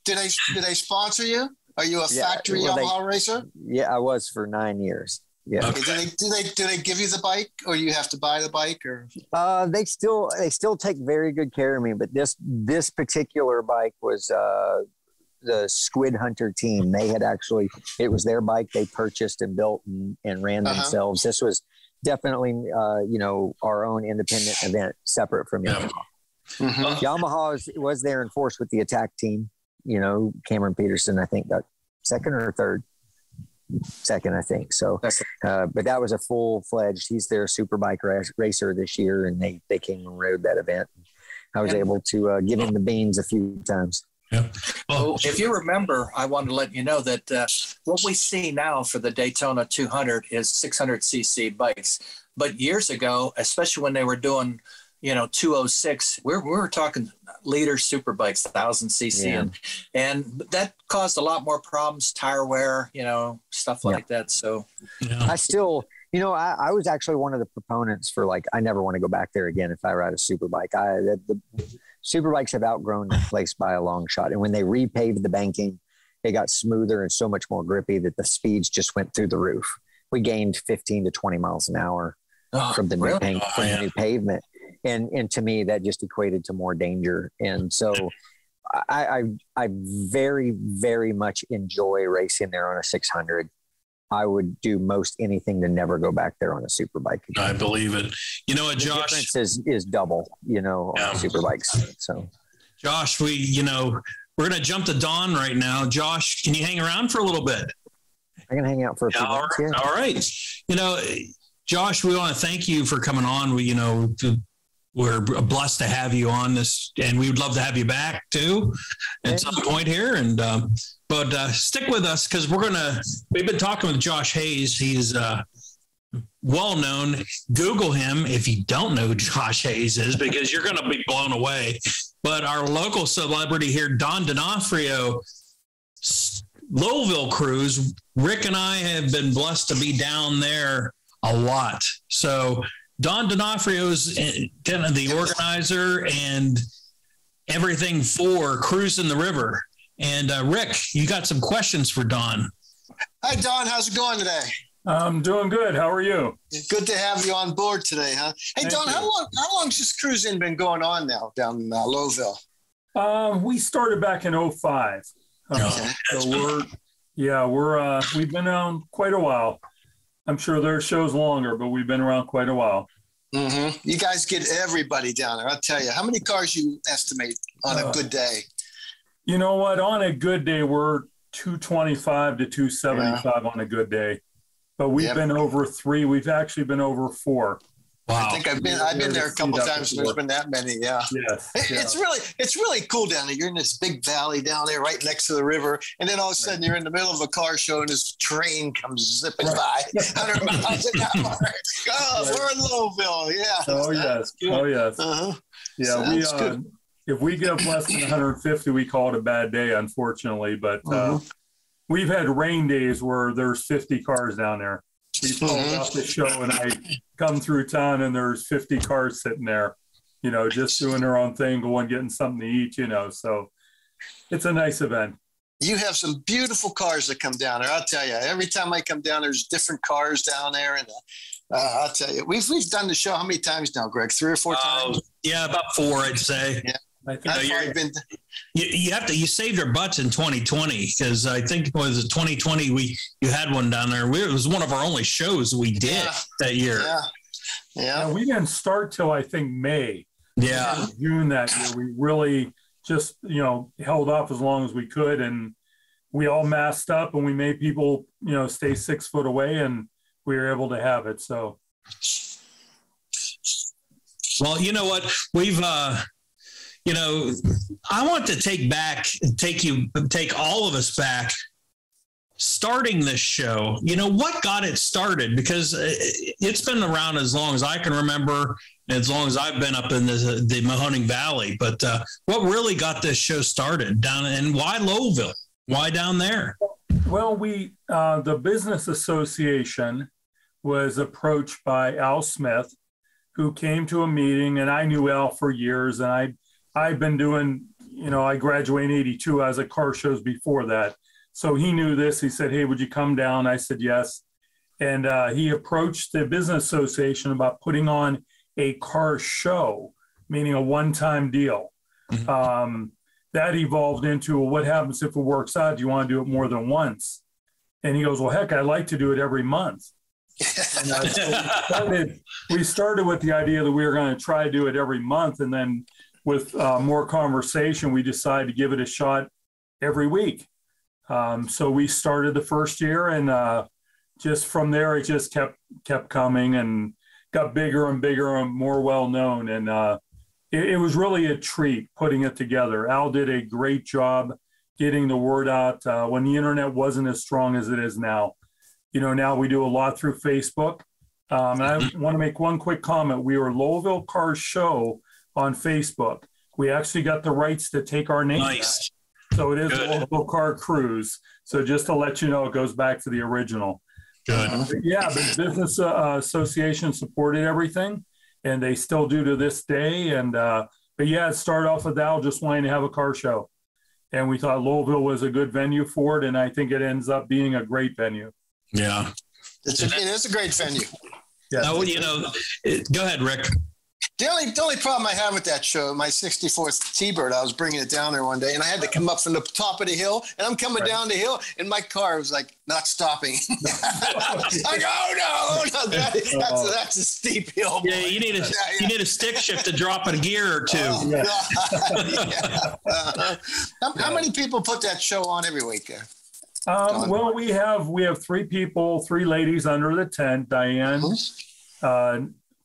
Did they sponsor you? Are you a factory Yamaha racer? Yeah, I was for 9 years. Yeah. Okay. Do they give you the bike, or you have to buy the bike, or? They still take very good care of me. But this particular bike was the Squid Hunter team. They had it was their bike. They purchased and built and ran themselves. This was definitely our own independent event, separate from Yamaha. Mm-hmm. Yamaha was there in force with the attack team. You know, Cameron Peterson, I think, got second, I think. So, but that was a full-fledged, he's their superbike racer this year, and they came and rode that event. I was able to give him the beans a few times. Yeah. Well, if you remember, I wanted to let you know that what we see now for the Daytona 200 is 600cc bikes. But years ago, especially when they were doing 206, we were talking liter super bikes, 1000cc, and that caused a lot more problems, tire wear, stuff like that. So I still, I was actually one of the proponents for, like, I never want to go back there again if I ride a super bike. The super bikes have outgrown the place by a long shot. And when they repaved the banking, it got smoother and so much more grippy that the speeds just went through the roof. We gained 15 to 20 miles an hour from the new pavement. And to me, that just equated to more danger. And so I very, very much enjoy racing there on a 600. I would do most anything to never go back there on a super bike again. I believe it. You know what, Josh? The difference is double, on super bikes. So, Josh, we're going to jump to Don right now. Josh, can you hang around for a little bit? I can hang out for a few minutes here. All right. Josh, we want to thank you for coming on. We're blessed to have you on this, and we would love to have you back too at some point here. And but stick with us, because we've been talking with Josh Hayes. He's well known. Google him if you don't know who Josh Hayes is, because you're going to be blown away. But our local celebrity here, Don Donofrio, Lowellville Cruise. Rick and I have been blessed to be down there a lot. So Don Donofrio is kind of the organizer and everything for Cruisin The River. And Rick, you got some questions for Don. Hi, Don. How's it going today? I'm doing good. How are you? Good to have you on board today, huh? Hey, Don, how long's this cruising been going on now down in Lowellville? We started back in 05. Okay. So we've been around quite a while. I'm sure there are shows longer, but we've been around quite a while. Mm-hmm. You guys get everybody down there. I'll tell you. How many cars you estimate on a good day? You know what? On a good day, we're 225 to 275 on a good day. But we've been over 3. We've actually been over 4. Wow. I think I've been there a couple of times and there's been that many. Yeah. Yes. It's really cool down there. You're in this big valley down there right next to the river. And then all of a sudden you're in the middle of a car show and this train comes zipping by 100 miles an hour. Oh, we're in Lowellville. Yeah. Oh, yes. Oh, yes. Uh-huh. Yeah. So if we give less than 150, we call it a bad day, unfortunately. But we've had rain days where there's 50 cars down there. We pulled off the show and I come through town and there's 50 cars sitting there, just doing their own thing, going getting something to eat, so it's a nice event. You have some beautiful cars that come down there. I'll tell you, every time I come down, there's different cars down there. And I'll tell you, we've done the show how many times now, Greg? 3 or 4 times? Yeah, about 4, I'd say. Yeah. I think you saved your butts in 2020 because I think it was 2020 you had one down there. It was one of our only shows we did that year. Yeah. We didn't start till I think May. Yeah, June that year. We really just held off as long as we could, and we all masked up and we made people stay 6 foot away, and we were able to have it. So, well, you know what we've. I want to take all of us back starting this show. What got it started? Because it's been around as long as I can remember, as long as I've been up in the Mahoning Valley. But what really got this show started down, and why Lowellville? Why down there? Well, the Business Association was approached by Al Smith, who came to a meeting, and I knew Al for years, and I've been doing, I graduated in 82. I was at car shows before that. So he knew this. He said, hey, would you come down? I said, yes. And he approached the Business Association about putting on a car show, meaning a one-time deal. Mm-hmm. That evolved into, well, what happens if it works out? Do you want to do it more than once? And he goes, well, heck, I'd like to do it every month. And, so we started with the idea that we were going to try to do it every month. And then with more conversation, we decided to give it a shot every week. So we started the first year, and just from there, it just kept coming and got bigger and bigger and more well-known. And it was really a treat putting it together. Al did a great job getting the word out when the internet wasn't as strong as it is now. Now we do a lot through Facebook. And I want to make one quick comment. We were Lowellville Car Show on Facebook. We actually got the rights to take our name back. So it is Lowellville Car Cruise. So just to let you know, it goes back to the original. Good. The Business Association supported everything, and they still do to this day. And it started off with Al just wanting to have a car show. And we thought Lowellville was a good venue for it, and I think it ends up being a great venue. Yeah. It is a great venue. Yeah. Go ahead, Rick. The only problem I have with that show, my 64th T-Bird, I was bringing it down there one day, and I had to come up from the top of the hill, and I'm coming down the hill, and my car was like not stopping. I go, oh no, that's a steep hill. Yeah, you need a stick shift to drop a gear or two. How many people put that show on every week? Well, we have 3 people, 3 ladies under the tent: Diane,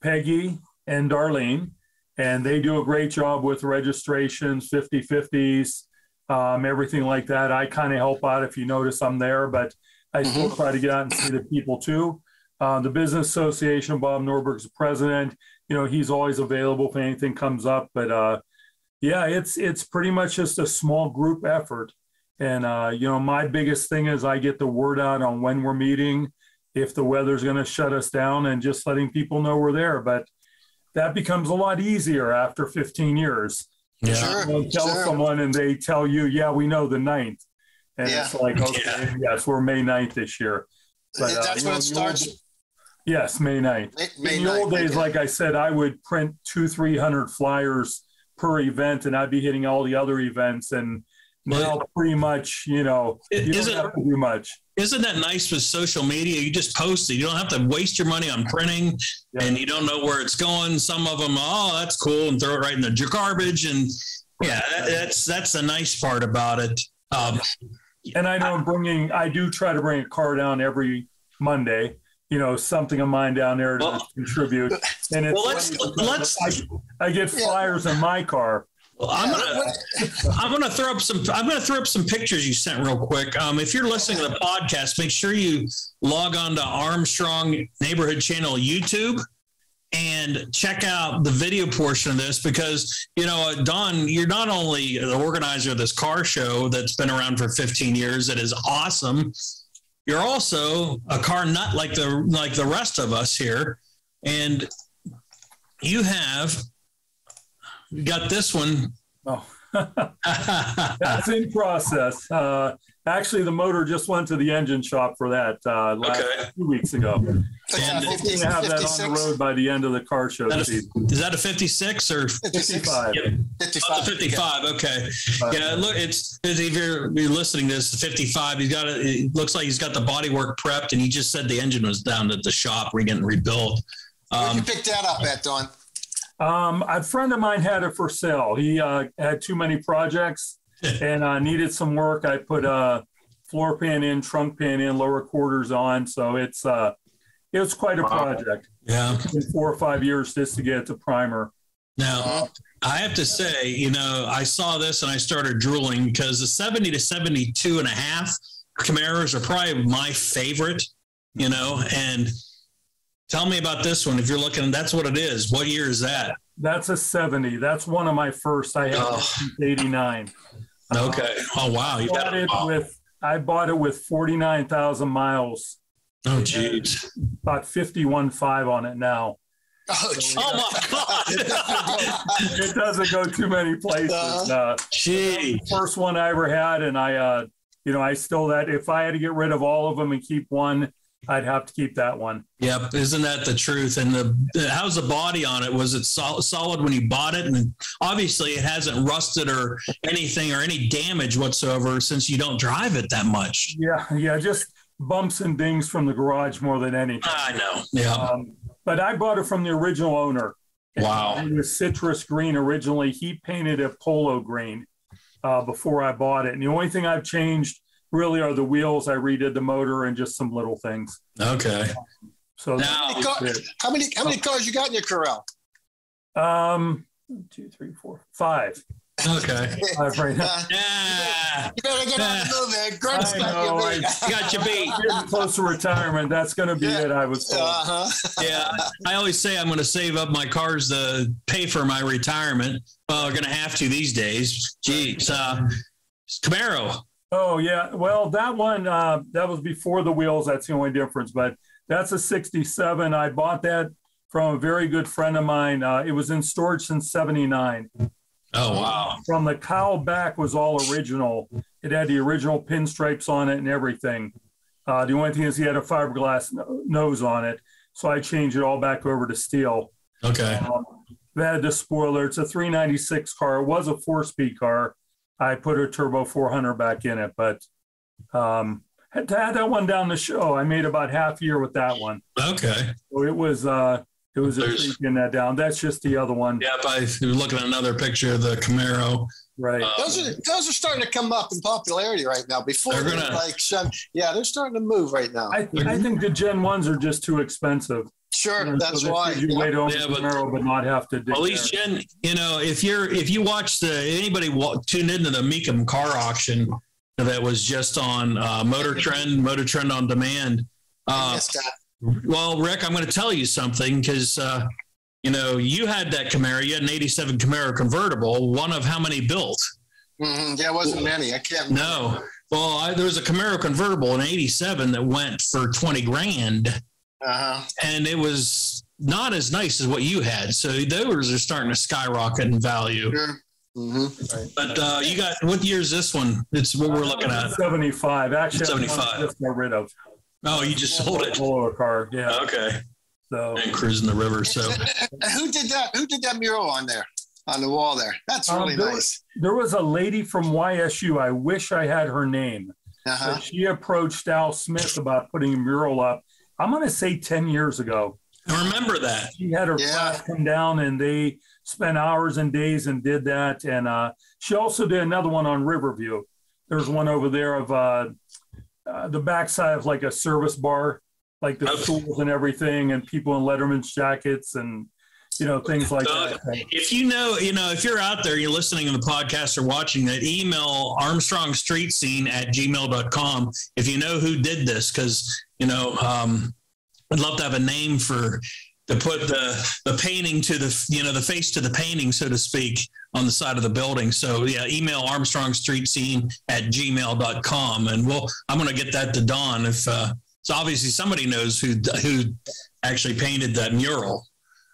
Peggy, and Darlene, and they do a great job with registrations, 50/50s, everything like that. I kind of help out if you notice I'm there, but I still try to get out and see the people too. The Business Association, Bob Norberg's the president. He's always available if anything comes up. But it's pretty much just a small group effort. And my biggest thing is I get the word out on when we're meeting, if the weather's going to shut us down, and just letting people know we're there. But that becomes a lot easier after 15 years. Yeah. Sure. Tell someone and they tell you, yeah, we know the 9th. And it's like, okay, yes, we're May 9th this year. But, that's when it starts. Yes, May 9th. In the old days, like I said, I would print 200-300 flyers per event, and I'd be hitting all the other events. And now pretty much, you don't have to do much. Isn't that nice with social media? You just post it. You don't have to waste your money on printing, and you don't know where it's going. Some of them, that's cool, and throw it right in the garbage. And that's the nice part about it. And I know I do try to bring a car down every Monday. Something of mine down there to contribute. And it's I get flyers in my car. Well, I'm gonna throw up some pictures you sent real quick. If you're listening to the podcast, make sure you log on to Armstrong Neighborhood Channel YouTube and check out the video portion of this, because Don, you're not only the organizer of this car show that's been around for 15 years that is awesome. You're also a car nut like the rest of us here, and you got this one. Oh, that's in process. Actually, the motor just went to the engine shop for that 2 weeks ago. And we're going to have that on the road by the end of the car show season. Is that a 56 or 55? Yep. 55. 55. Okay. Yeah. Look, if you're listening to this, 55. It looks like he's got the bodywork prepped, and he just said the engine was down at the shop. We're getting rebuilt. Where'd you pick that up at, Don? A friend of mine had it for sale. He had too many projects and needed some work. I put a floor pan in, trunk pan in, lower quarters on. So it was quite a project. Yeah. It's been 4 or 5 years just to get to primer. Now, I have to say, I saw this and I started drooling, because the 70 to 72 and a half Camaros are probably my favorite, and tell me about this one. If you're looking, that's what it is. What year is that? That's a 70. That's one of my first. I had 89. Okay. Oh, wow. I bought it with 49,000 miles. Oh, geez. About 51.5 on it now. Oh, my God. It doesn't go too many places. Gee. First one I ever had, and I still that. If I had to get rid of all of them and keep one, I'd have to keep that one. Yep. Isn't that the truth? And how's the body on it? Was it solid when you bought it? And obviously it hasn't rusted or anything or any damage whatsoever, since you don't drive it that much. Yeah. Just bumps and dings from the garage more than anything. I know. Yeah. But I bought it from the original owner. Wow. It was citrus green originally. He painted it polo green before I bought it. And the only thing I've changed really are the wheels. I redid the motor and just some little things. Okay. So now, how many cars you got in your corral? 1, 2, 3, 4, 5. Okay. 5 right now. You better get on the move, man. Grunt's got you beat. Getting close to retirement. That's going to be it, I was told. Yeah. I always say I'm going to save up my cars to pay for my retirement. Well, we're going to have to these days. Geez. Camaro. Oh, yeah. Well, that one, that was before the wheels. That's the only difference. But that's a 67. I bought that from a very good friend of mine. It was in storage since 79. Oh, wow. From the cowl back was all original. It had the original pinstripes on it and everything. The only thing is he had a fiberglass nose on it. So I changed it all back over to steel. Okay. That had the spoiler. It's a 396 car. It was a 4-speed car. I put a turbo 400 back in it, but had to have that one down the show. I made about half a year with that one. Okay. So it was a treat getting that down. That's just the other one. Yep. I was looking at another picture of the Camaro. Right. Those are starting to come up in popularity right now. Before they're starting to move right now. I think the Gen 1s are just too expensive. Sure, that's why. You wait over Camaro, but not have to. At least Jen, if you watch anybody tuned into the Meekum car auction that was just on Motor Trend on Demand. Well, Rick, I'm going to tell you something, because you had that Camaro. You had an '87 Camaro convertible. One of how many built? Mm-hmm. Yeah, it wasn't many. I can't remember. No. Well, there was a Camaro convertible in '87 that went for $20,000. And it was not as nice as what you had. So those are starting to skyrocket in value. Sure. Mm-hmm. But you got, what year is this one? It's what we're looking at. 75. Actually, 75. Just got rid of. Oh, you just sold it. Polo car. Yeah. Okay. So And Cruisin the River. So Who did that? Who did that mural on there, on the wall there? That's really nice. There was a lady from YSU. I wish I had her name. Uh-huh. But she approached Al Smith about putting a mural up. I'm going to say 10 years ago. I remember that. She had her class come down, and they spent hours and days and did that. And she also did another one on Riverview. There's one over there of the backside of like a service bar, like the schools and everything, and people in Letterman's jackets and, things like that. If if you're out there, you're listening to the podcast or watching that, email armstrongstreetscene@gmail.com if you know who did this, because, I'd love to have a name to put the painting to the face to the painting, so to speak, on the side of the building. So yeah, email armstrongstreetscene@gmail.com, and I'm going to get that to Don. If so, obviously somebody knows who actually painted that mural.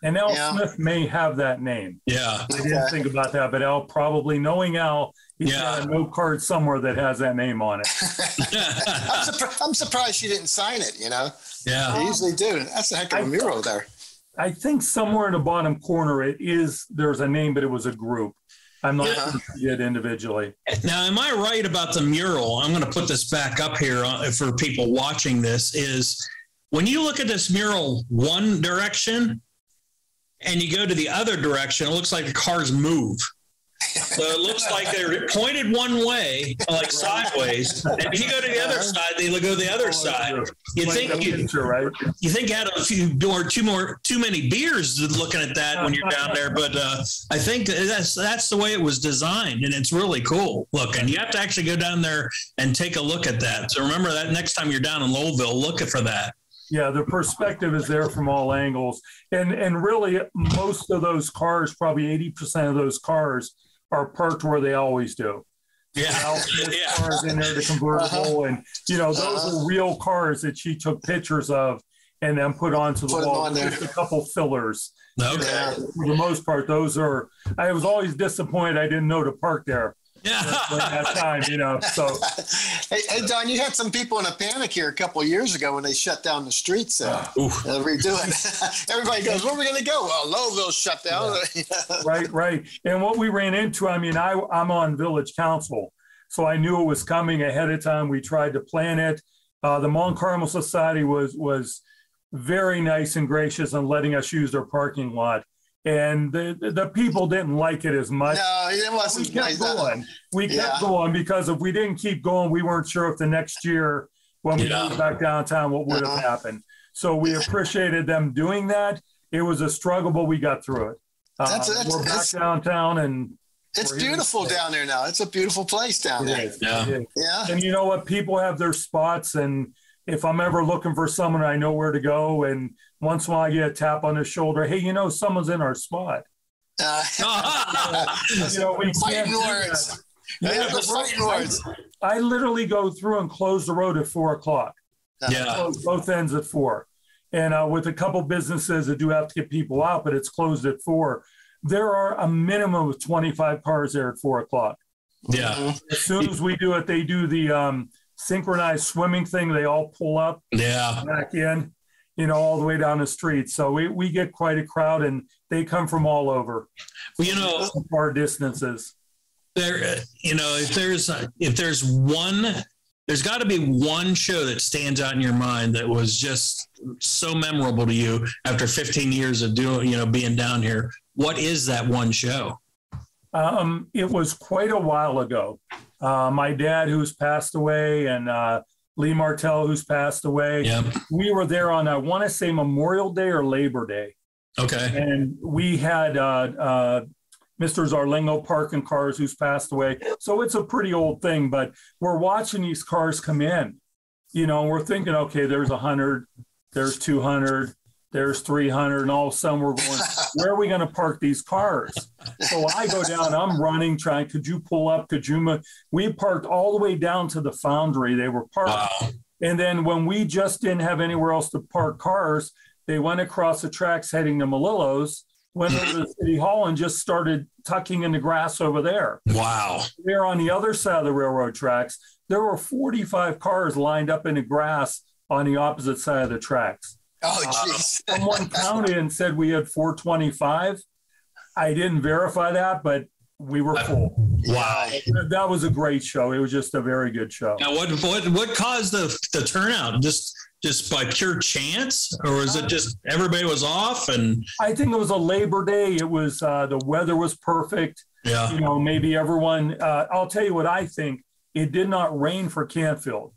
And Al Smith may have that name. Yeah, I didn't think about that, but Al probably, knowing Al, he's got a note card somewhere that has that name on it. I'm surprised she didn't sign it. Yeah, they usually do. That's a heck of a mural there. I think somewhere in the bottom corner there's a name, but it was a group. I'm not sure if you did individually. Now, am I right about the mural? I'm going to put this back up here for people watching this. Is when you look at this mural one direction and you go to the other direction, it looks like the cars move. So it looks like they're pointed one way, like sideways. And if you go to the other side, they go the other side. You think you had a few or too many beers looking at that when you're down there, but I think that's the way it was designed, and it's really cool looking. You have to actually go down there and take a look at that. So remember that next time you're down in Lowellville, look for that. Yeah, the perspective is there from all angles, and really most of those cars, probably 80% of those cars, are parked where they always do. Cars in there, the convertible, and those are real cars that she took pictures of and then put onto the wall. Just a couple fillers. Okay. For the most part, those are. I was always disappointed I didn't know to park there. Yeah. That time, So, hey, Don, you had some people in a panic here a couple of years ago when they shut down the streets. Redo it. Everybody goes, "Where are we going to go?" Well, Lowellville shut down. Right. And what we ran into, I'm on village council, so I knew it was coming ahead of time. We tried to plan it. The Mont Carmel Society was very nice and gracious in letting us use their parking lot. And the people didn't like it as much. No, it wasn't. We kept going because if we didn't keep going, we weren't sure if the next year when we moved back downtown, what would have happened. So we appreciated them doing that. It was a struggle, but we got through it. We're back downtown, and it's beautiful down there now. It's a beautiful place down there. Yeah. And you know what? People have their spots, and if I'm ever looking for someone, I know where to go. And once in a while I get a tap on the shoulder. Hey, someone's in our spot. We fighting words. Fighting words. I literally go through and close the road at 4:00. Yeah. Both ends at 4. And with a couple businesses that do have to get people out, but it's closed at 4. There are a minimum of 25 cars there at 4:00. Yeah. As soon as we do it, they do the synchronized swimming thing. They all pull up, back in, all the way down the street. So we get quite a crowd, and they come from all over. Well, far distances. If there's one, there's got to be one show that stands out in your mind that was just so memorable to you after 15 years of being down here. What is that one show? It was quite a while ago. My dad, who's passed away, and Lee Martell, who's passed away. Yep. We were there on, I want to say, Memorial Day or Labor Day. Okay. And we had Mr. Zarlingo parking cars, who's passed away. So it's a pretty old thing, but we're watching these cars come in. We're thinking, okay, there's 100, there's 200, there's 300, and all of a sudden we're going, where are we going to park these cars? So I go down, I'm running, trying, could you pull up? Could you move? We parked all the way down to the foundry. They were parked. Wow. And then when we just didn't have anywhere else to park cars, they went across the tracks heading to Malillo's, went over to City Hall and just started tucking in the grass over there. Wow. There on the other side of the railroad tracks, there were 45 cars lined up in the grass on the opposite side of the tracks. Oh, jeez. Someone counted and said we had 425. I didn't verify that, but we were full. Wow. That was a great show. It was just a very good show. Now, what caused the turnout? Just by pure chance, or was it just everybody was off? And I think it was a Labor Day. It was the weather was perfect. Yeah. You know, maybe everyone. I'll tell you what I think. It did not rain for Canfield.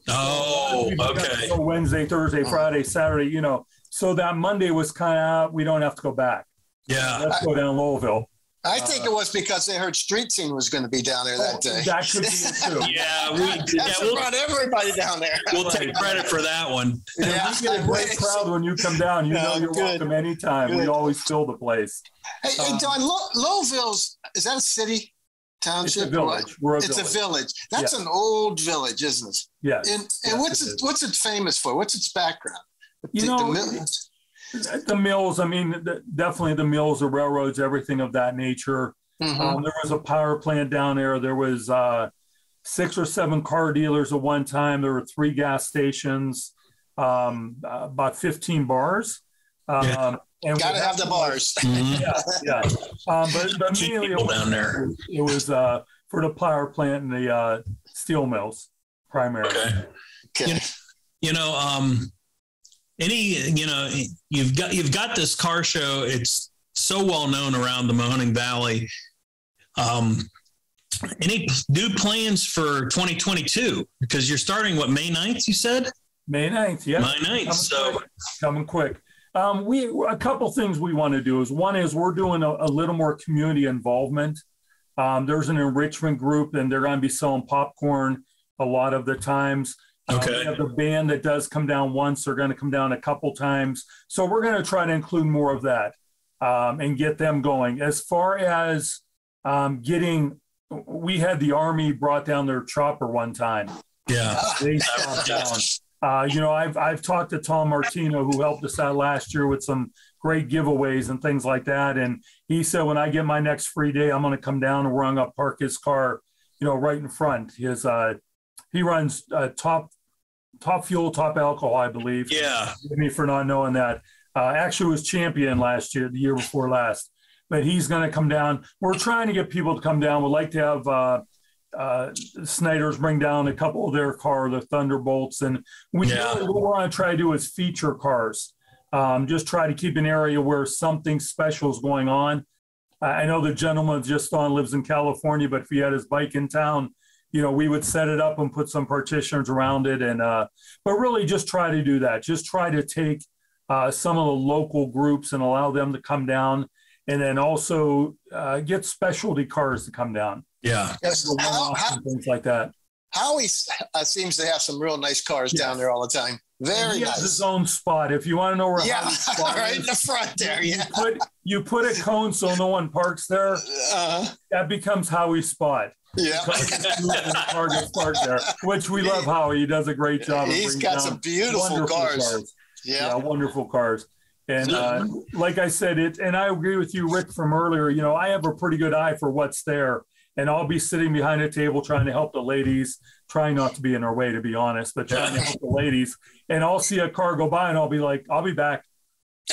Oh, okay. So Wednesday, Thursday, Friday, Saturday. You know, so that Monday was kind of we don't have to go back. Yeah. Let's go down Lowellville. I think it was because they heard Street Scene was going to be down there that day. That could be it too. We'll brought everybody down there. We'll take credit for that one. Yeah, we get a great crowd when you come down. You know you're welcome anytime. Good. We always fill the place. Hey, Don, Lowellville's, is that a city? Township? It's a village. It's a village. That's an old village, isn't it? Yes. And what's it famous for? What's its background? The mills, I mean, definitely the mills, the railroads, everything of that nature. Mm-hmm. There was a power plant down there. There was 6 or 7 car dealers at one time. There were 3 gas stations, about 15 bars. And got to have the bars. Yeah. But mainly it was, down there. It was for the power plant and the steel mills primarily. Okay. You've got this car show. It's so well known around the Mahoning Valley. Any new plans for 2022? Because you're starting May 9th, you said? May 9th, yeah. May 9th. Coming quick. A couple things we want to do is one is we're doing a little more community involvement. There's an enrichment group and they're going to be selling popcorn a lot of the times. Okay. We have the band that does come down once. They're going to come down a couple times. So we're going to try to include more of that and get them going. As far as we had the Army brought down their chopper one time. Yeah. They stopped down. I've talked to Tom Martino, who helped us out last year with some great giveaways and things like that. And he said, when I get my next free day, I'm going to come down and we're going to park his car, right in front. He runs top fuel, top alcohol, I believe. Yeah. Forgive me for not knowing that. Actually was champion last year, the year before last. But he's going to come down. We're trying to get people to come down. We'd like to have Snyder's bring down a couple of their car, the Thunderbolts. And what we want to try to do is feature cars. Just try to keep an area where something special is going on. I know the gentleman just on lives in California, but if he had his bike in town, we would set it up and put some partitions around it. And but really just try to do that. Just try to take some of the local groups and allow them to come down. And then also get specialty cars to come down. Yeah. Yes. Things like that. Howie seems to have some real nice cars down there all the time. Very nice. Has his own spot. If you want to know where Howie's spot right is, in the front there. Yeah. You put a cone so no one parks there. That becomes Howie's spot. Yeah. The car gets parked there, which we love Howie. He does a great job. He's got some beautiful cars. Yeah, wonderful cars. And like I said, and I agree with you, Rick, from earlier, I have a pretty good eye for what's there. And I'll be sitting behind a table trying to help the ladies, trying not to be in their way, to be honest, but trying to help the ladies. And I'll see a car go by and I'll be like, I'll be back.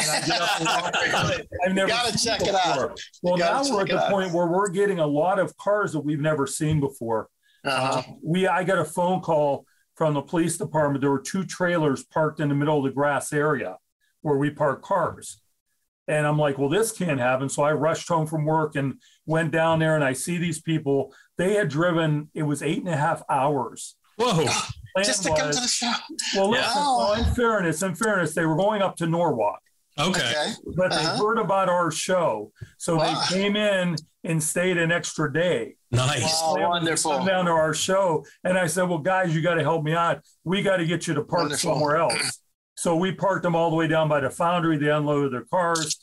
And I get up and walk. I've never got to check it out. Well, now we're at the point where we're getting a lot of cars that we've never seen before. I got a phone call from the police department. There were 2 trailers parked in the middle of the grass area where we park cars. And I'm like, well, this can't happen. So I rushed home from work and went down there and I see these people. They had driven, it was 8.5 hours. Whoa. Just to come to the show. Well, listen, in fairness, they were going up to Norwalk. Okay. But they heard about our show. So they came in and stayed an extra day. Nice. Wow, wonderful. Come down to our show. And I said, well, guys, you got to help me out. We got to get you to park somewhere else. So we parked them all the way down by the foundry. They unloaded their cars.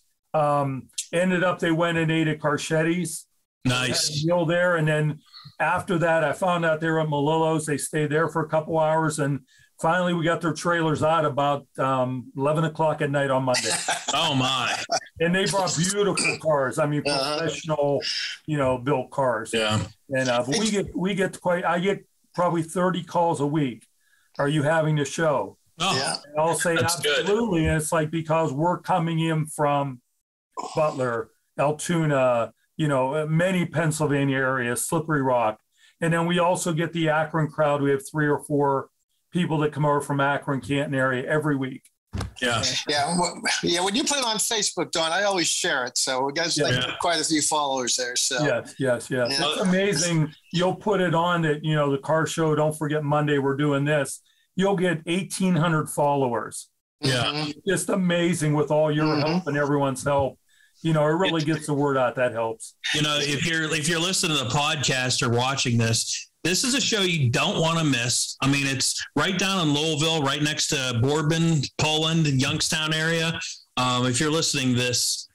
Ended up, they went and ate at Carchetti's. Nice. Meal there. And then after that, I found out they were at Malillo's. They stayed there for a couple hours. And finally we got their trailers out about 11 o'clock at night on Monday. Oh my! And they brought beautiful cars. I mean, professional, built cars. Yeah. And but I get probably 30 calls a week. Are you having the show? Oh, Yeah. And I'll say absolutely. Good. And it's like, because we're coming in from Butler, Altoona, many Pennsylvania areas, Slippery Rock. And then we also get the Akron crowd. We have 3 or 4 people that come over from Akron, Canton area every week. Yeah. Yeah. When you put it on Facebook, Don, I always share it. So we got quite a few followers there. So yes. It's amazing. You'll put it on that, the car show. Don't forget Monday, we're doing this. You'll get 1,800 followers. Yeah. Just amazing with all your help and everyone's help. It really gets the word out. That helps. If you're listening to the podcast or watching this is a show you don't want to miss. I mean, it's right down in Lowellville, right next to Boardman, Poland, and Youngstown area. If you're listening to this,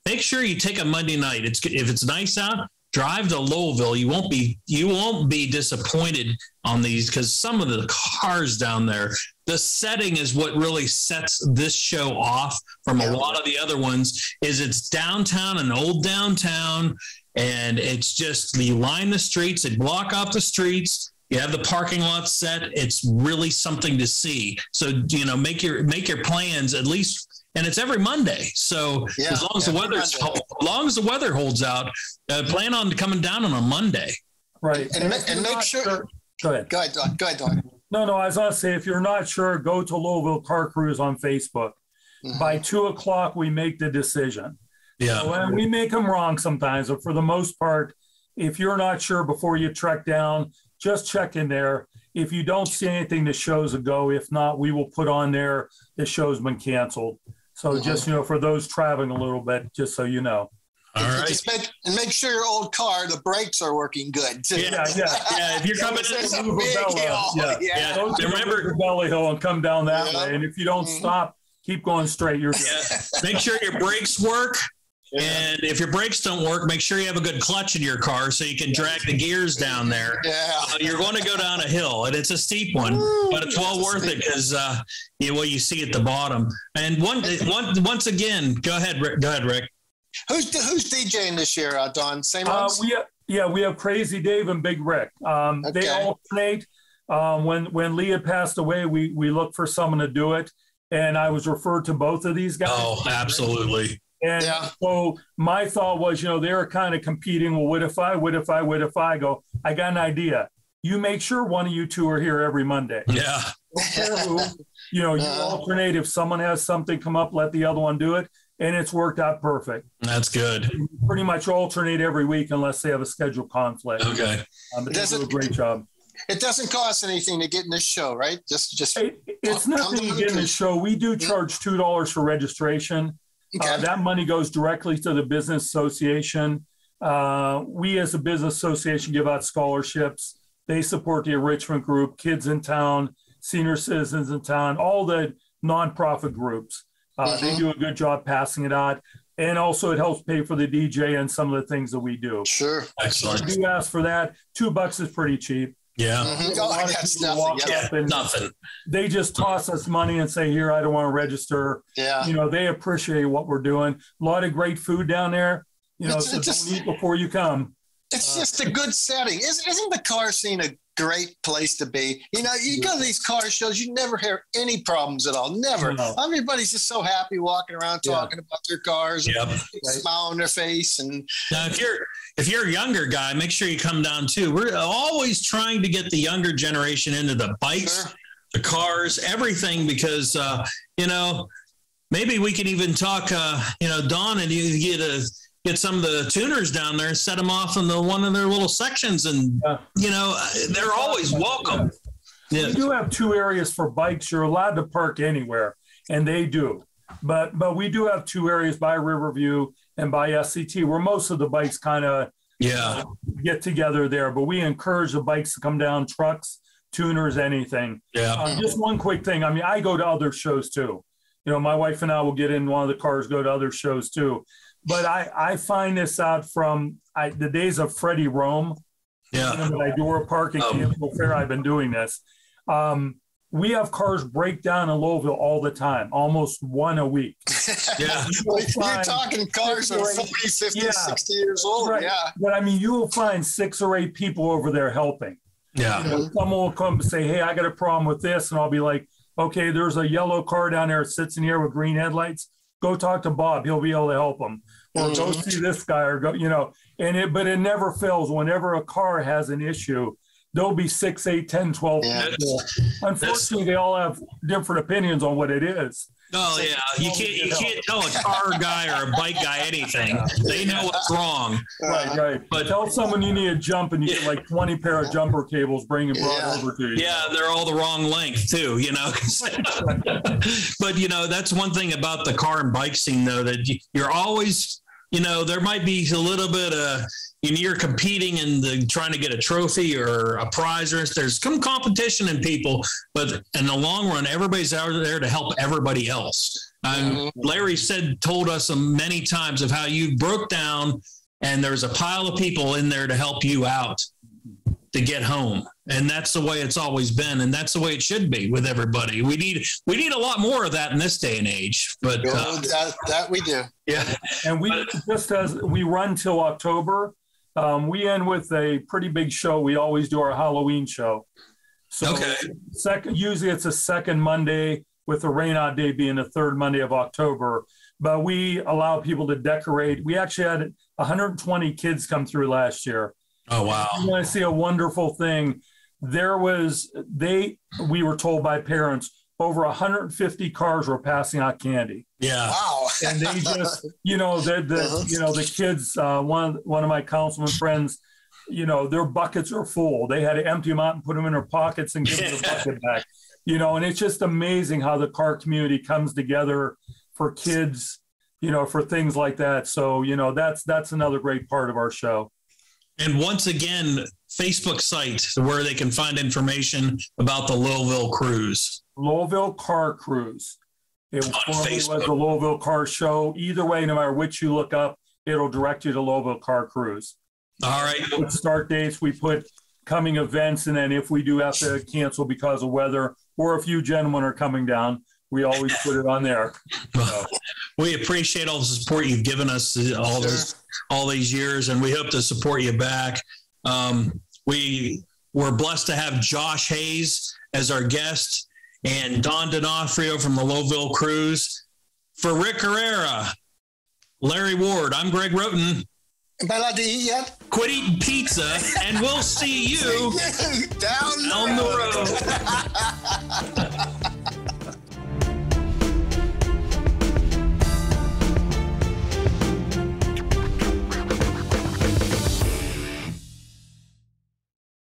make sure you take a Monday night. If it's nice out, drive to Lowellville. You won't be disappointed on these, because some of the cars down there, the setting is what really sets this show off from a lot of the other ones. Is it's downtown, an old downtown, and it's just, you line the streets, they block off the streets. You have the parking lot set. It's really something to see. So make your plans at least. And it's every Monday. So as long as the weather holds out, plan on coming down on a Monday. Right. And make sure. Go ahead, Don. No, I was going to say, if you're not sure, go to Lowellville Car Cruise on Facebook. By 2 o'clock, we make the decision. Yeah. So, and we make them wrong sometimes, but for the most part, if you're not sure before you trek down, just check in there. If you don't see anything, the show's a go. If not, we will put on there the show's been canceled. So just, for those traveling a little bit, just so you know. All right. Just make sure your old car, the brakes are working good too. Yeah. If you're coming in, remember Belly Hill and come down that way. And if you don't stop, keep going straight. You're good. Make sure your brakes work. Yeah. And if your brakes don't work, make sure you have a good clutch in your car so you can drag the gears down there. Yeah. You're going to go down a hill, and it's a steep one, but it's well worth it, because what you see at the bottom. And once again, go ahead, Rick. Who's DJing this year, Don? Same ones? We have Crazy Dave and Big Rick. They alternate. When Leah passed away, we looked for someone to do it, and I was referred to both of these guys. Oh, absolutely. And so my thought was, they were kind of competing. Well, what if I go, I got an idea. You make sure one of you two are here every Monday. Yeah. You alternate. If someone has something come up, let the other one do it. And it's worked out perfect. That's good. You pretty much alternate every week unless they have a schedule conflict. Okay. But they do a great job. It doesn't cost anything to get in this show, right? It's nothing to get in this show. We do charge $2 for registration. Okay. That money goes directly to the business association. We, as a business association, give out scholarships. They support the enrichment group, Kids in Town, Senior Citizens in Town, all the nonprofit groups. They do a good job passing it out. And also it helps pay for the DJ and some of the things that we do. Sure. Excellent. If you ask for that, $2 is pretty cheap. Yeah. That's nothing. Nothing. They just toss us money and say, here, I don't want to register. Yeah. They appreciate what we're doing. A lot of great food down there. So don't eat before you come. It's just a good setting. Isn't the car scene a great place to be? You go to these car shows, you never hear any problems at all. Never. No. Everybody's just so happy walking around talking about their cars, and smile on their face. And now, if you're a younger guy, make sure you come down too. We're always trying to get the younger generation into the bikes, the cars, everything, because maybe we could even talk. Don, and you get some of the tuners down there and set them off in one of their little sections, and they're always welcome. Yeah. We do have 2 areas for bikes. You're allowed to park anywhere, and they do. But we do have 2 areas by Riverview and by SCT where most of the bikes kind of get together there. But we encourage the bikes to come down, trucks, tuners, anything. Yeah. Just one quick thing. I mean, I go to other shows too. My wife and I will get in one of the cars, go to other shows too. But I find this out from the days of Freddie Rome. Yeah. When I do a park in Campbell Fair, I've been doing this. we have cars break down in Lowellville all the time, almost one a week. Yeah. You're talking cars that are 40, 50, 60 years old. Right. Yeah. But I mean, you will find 6 or 8 people over there helping. Yeah. You know, someone will come and say, hey, I got a problem with this. And I'll be like, okay, there's a yellow car down there that sits in here with green headlights. Go talk to Bob. He'll be able to help them. Or go see this guy, or go, you know, but it never fails. Whenever a car has an issue, there'll be 6, 8, 10, 12 people. Unfortunately, they all have different opinions on what it is. Oh, yeah. You can't tell a car guy or a bike guy anything. They know what's wrong. Right. But tell someone you need a jump and you get like 20 pair of jumper cables brought over to you. Yeah, they're all the wrong length too, you know. But, you know, that's one thing about the car and bike scene, though, that you're always, you know, there might be a little bit of, you're competing in trying to get a trophy or a prize, or there's some competition in people, but in the long run, everybody's out there to help everybody else. Larry told us many times of how you broke down and there's a pile of people in there to help you out to get home. And that's the way it's always been. And that's the way it should be with everybody. We need a lot more of that in this day and age, but that we do. Yeah. And we just as we run till October, we end with a pretty big show. We always do our Halloween show. So usually it's a second Monday, with the rain out day being the third Monday of October. But we allow people to decorate. We actually had 120 kids come through last year. Oh, wow. You want to see a wonderful thing. We were told by parents, over 150 cars were passing out candy. Yeah. Wow. And they just, the kids, one of my councilman friends, their buckets are full. They had to empty them out and put them in their pockets and give them the bucket back. And it's just amazing how the car community comes together for kids, for things like that. So, that's another great part of our show. And once again, Facebook site where they can find information about the Lowellville Cruise. Lowellville Car Cruise. It formerly was the Lowellville Car Show. Either way, no matter which you look up, it'll direct you to Lowellville Car Cruise. All right. We put start dates, we put coming events, and then if we do have to cancel because of weather, or a few gentlemen are coming down, we always put it on there. So. We appreciate all the support you've given us all these years, and we hope to support you back. We were blessed to have Josh Hayes as our guest and Don Donofrio from the Lowellville Cruise. For Rick Herrera, Larry Ward, I'm Greg Roten. Am I allowed to eat yet? Quit eating pizza, and we'll see you down the road.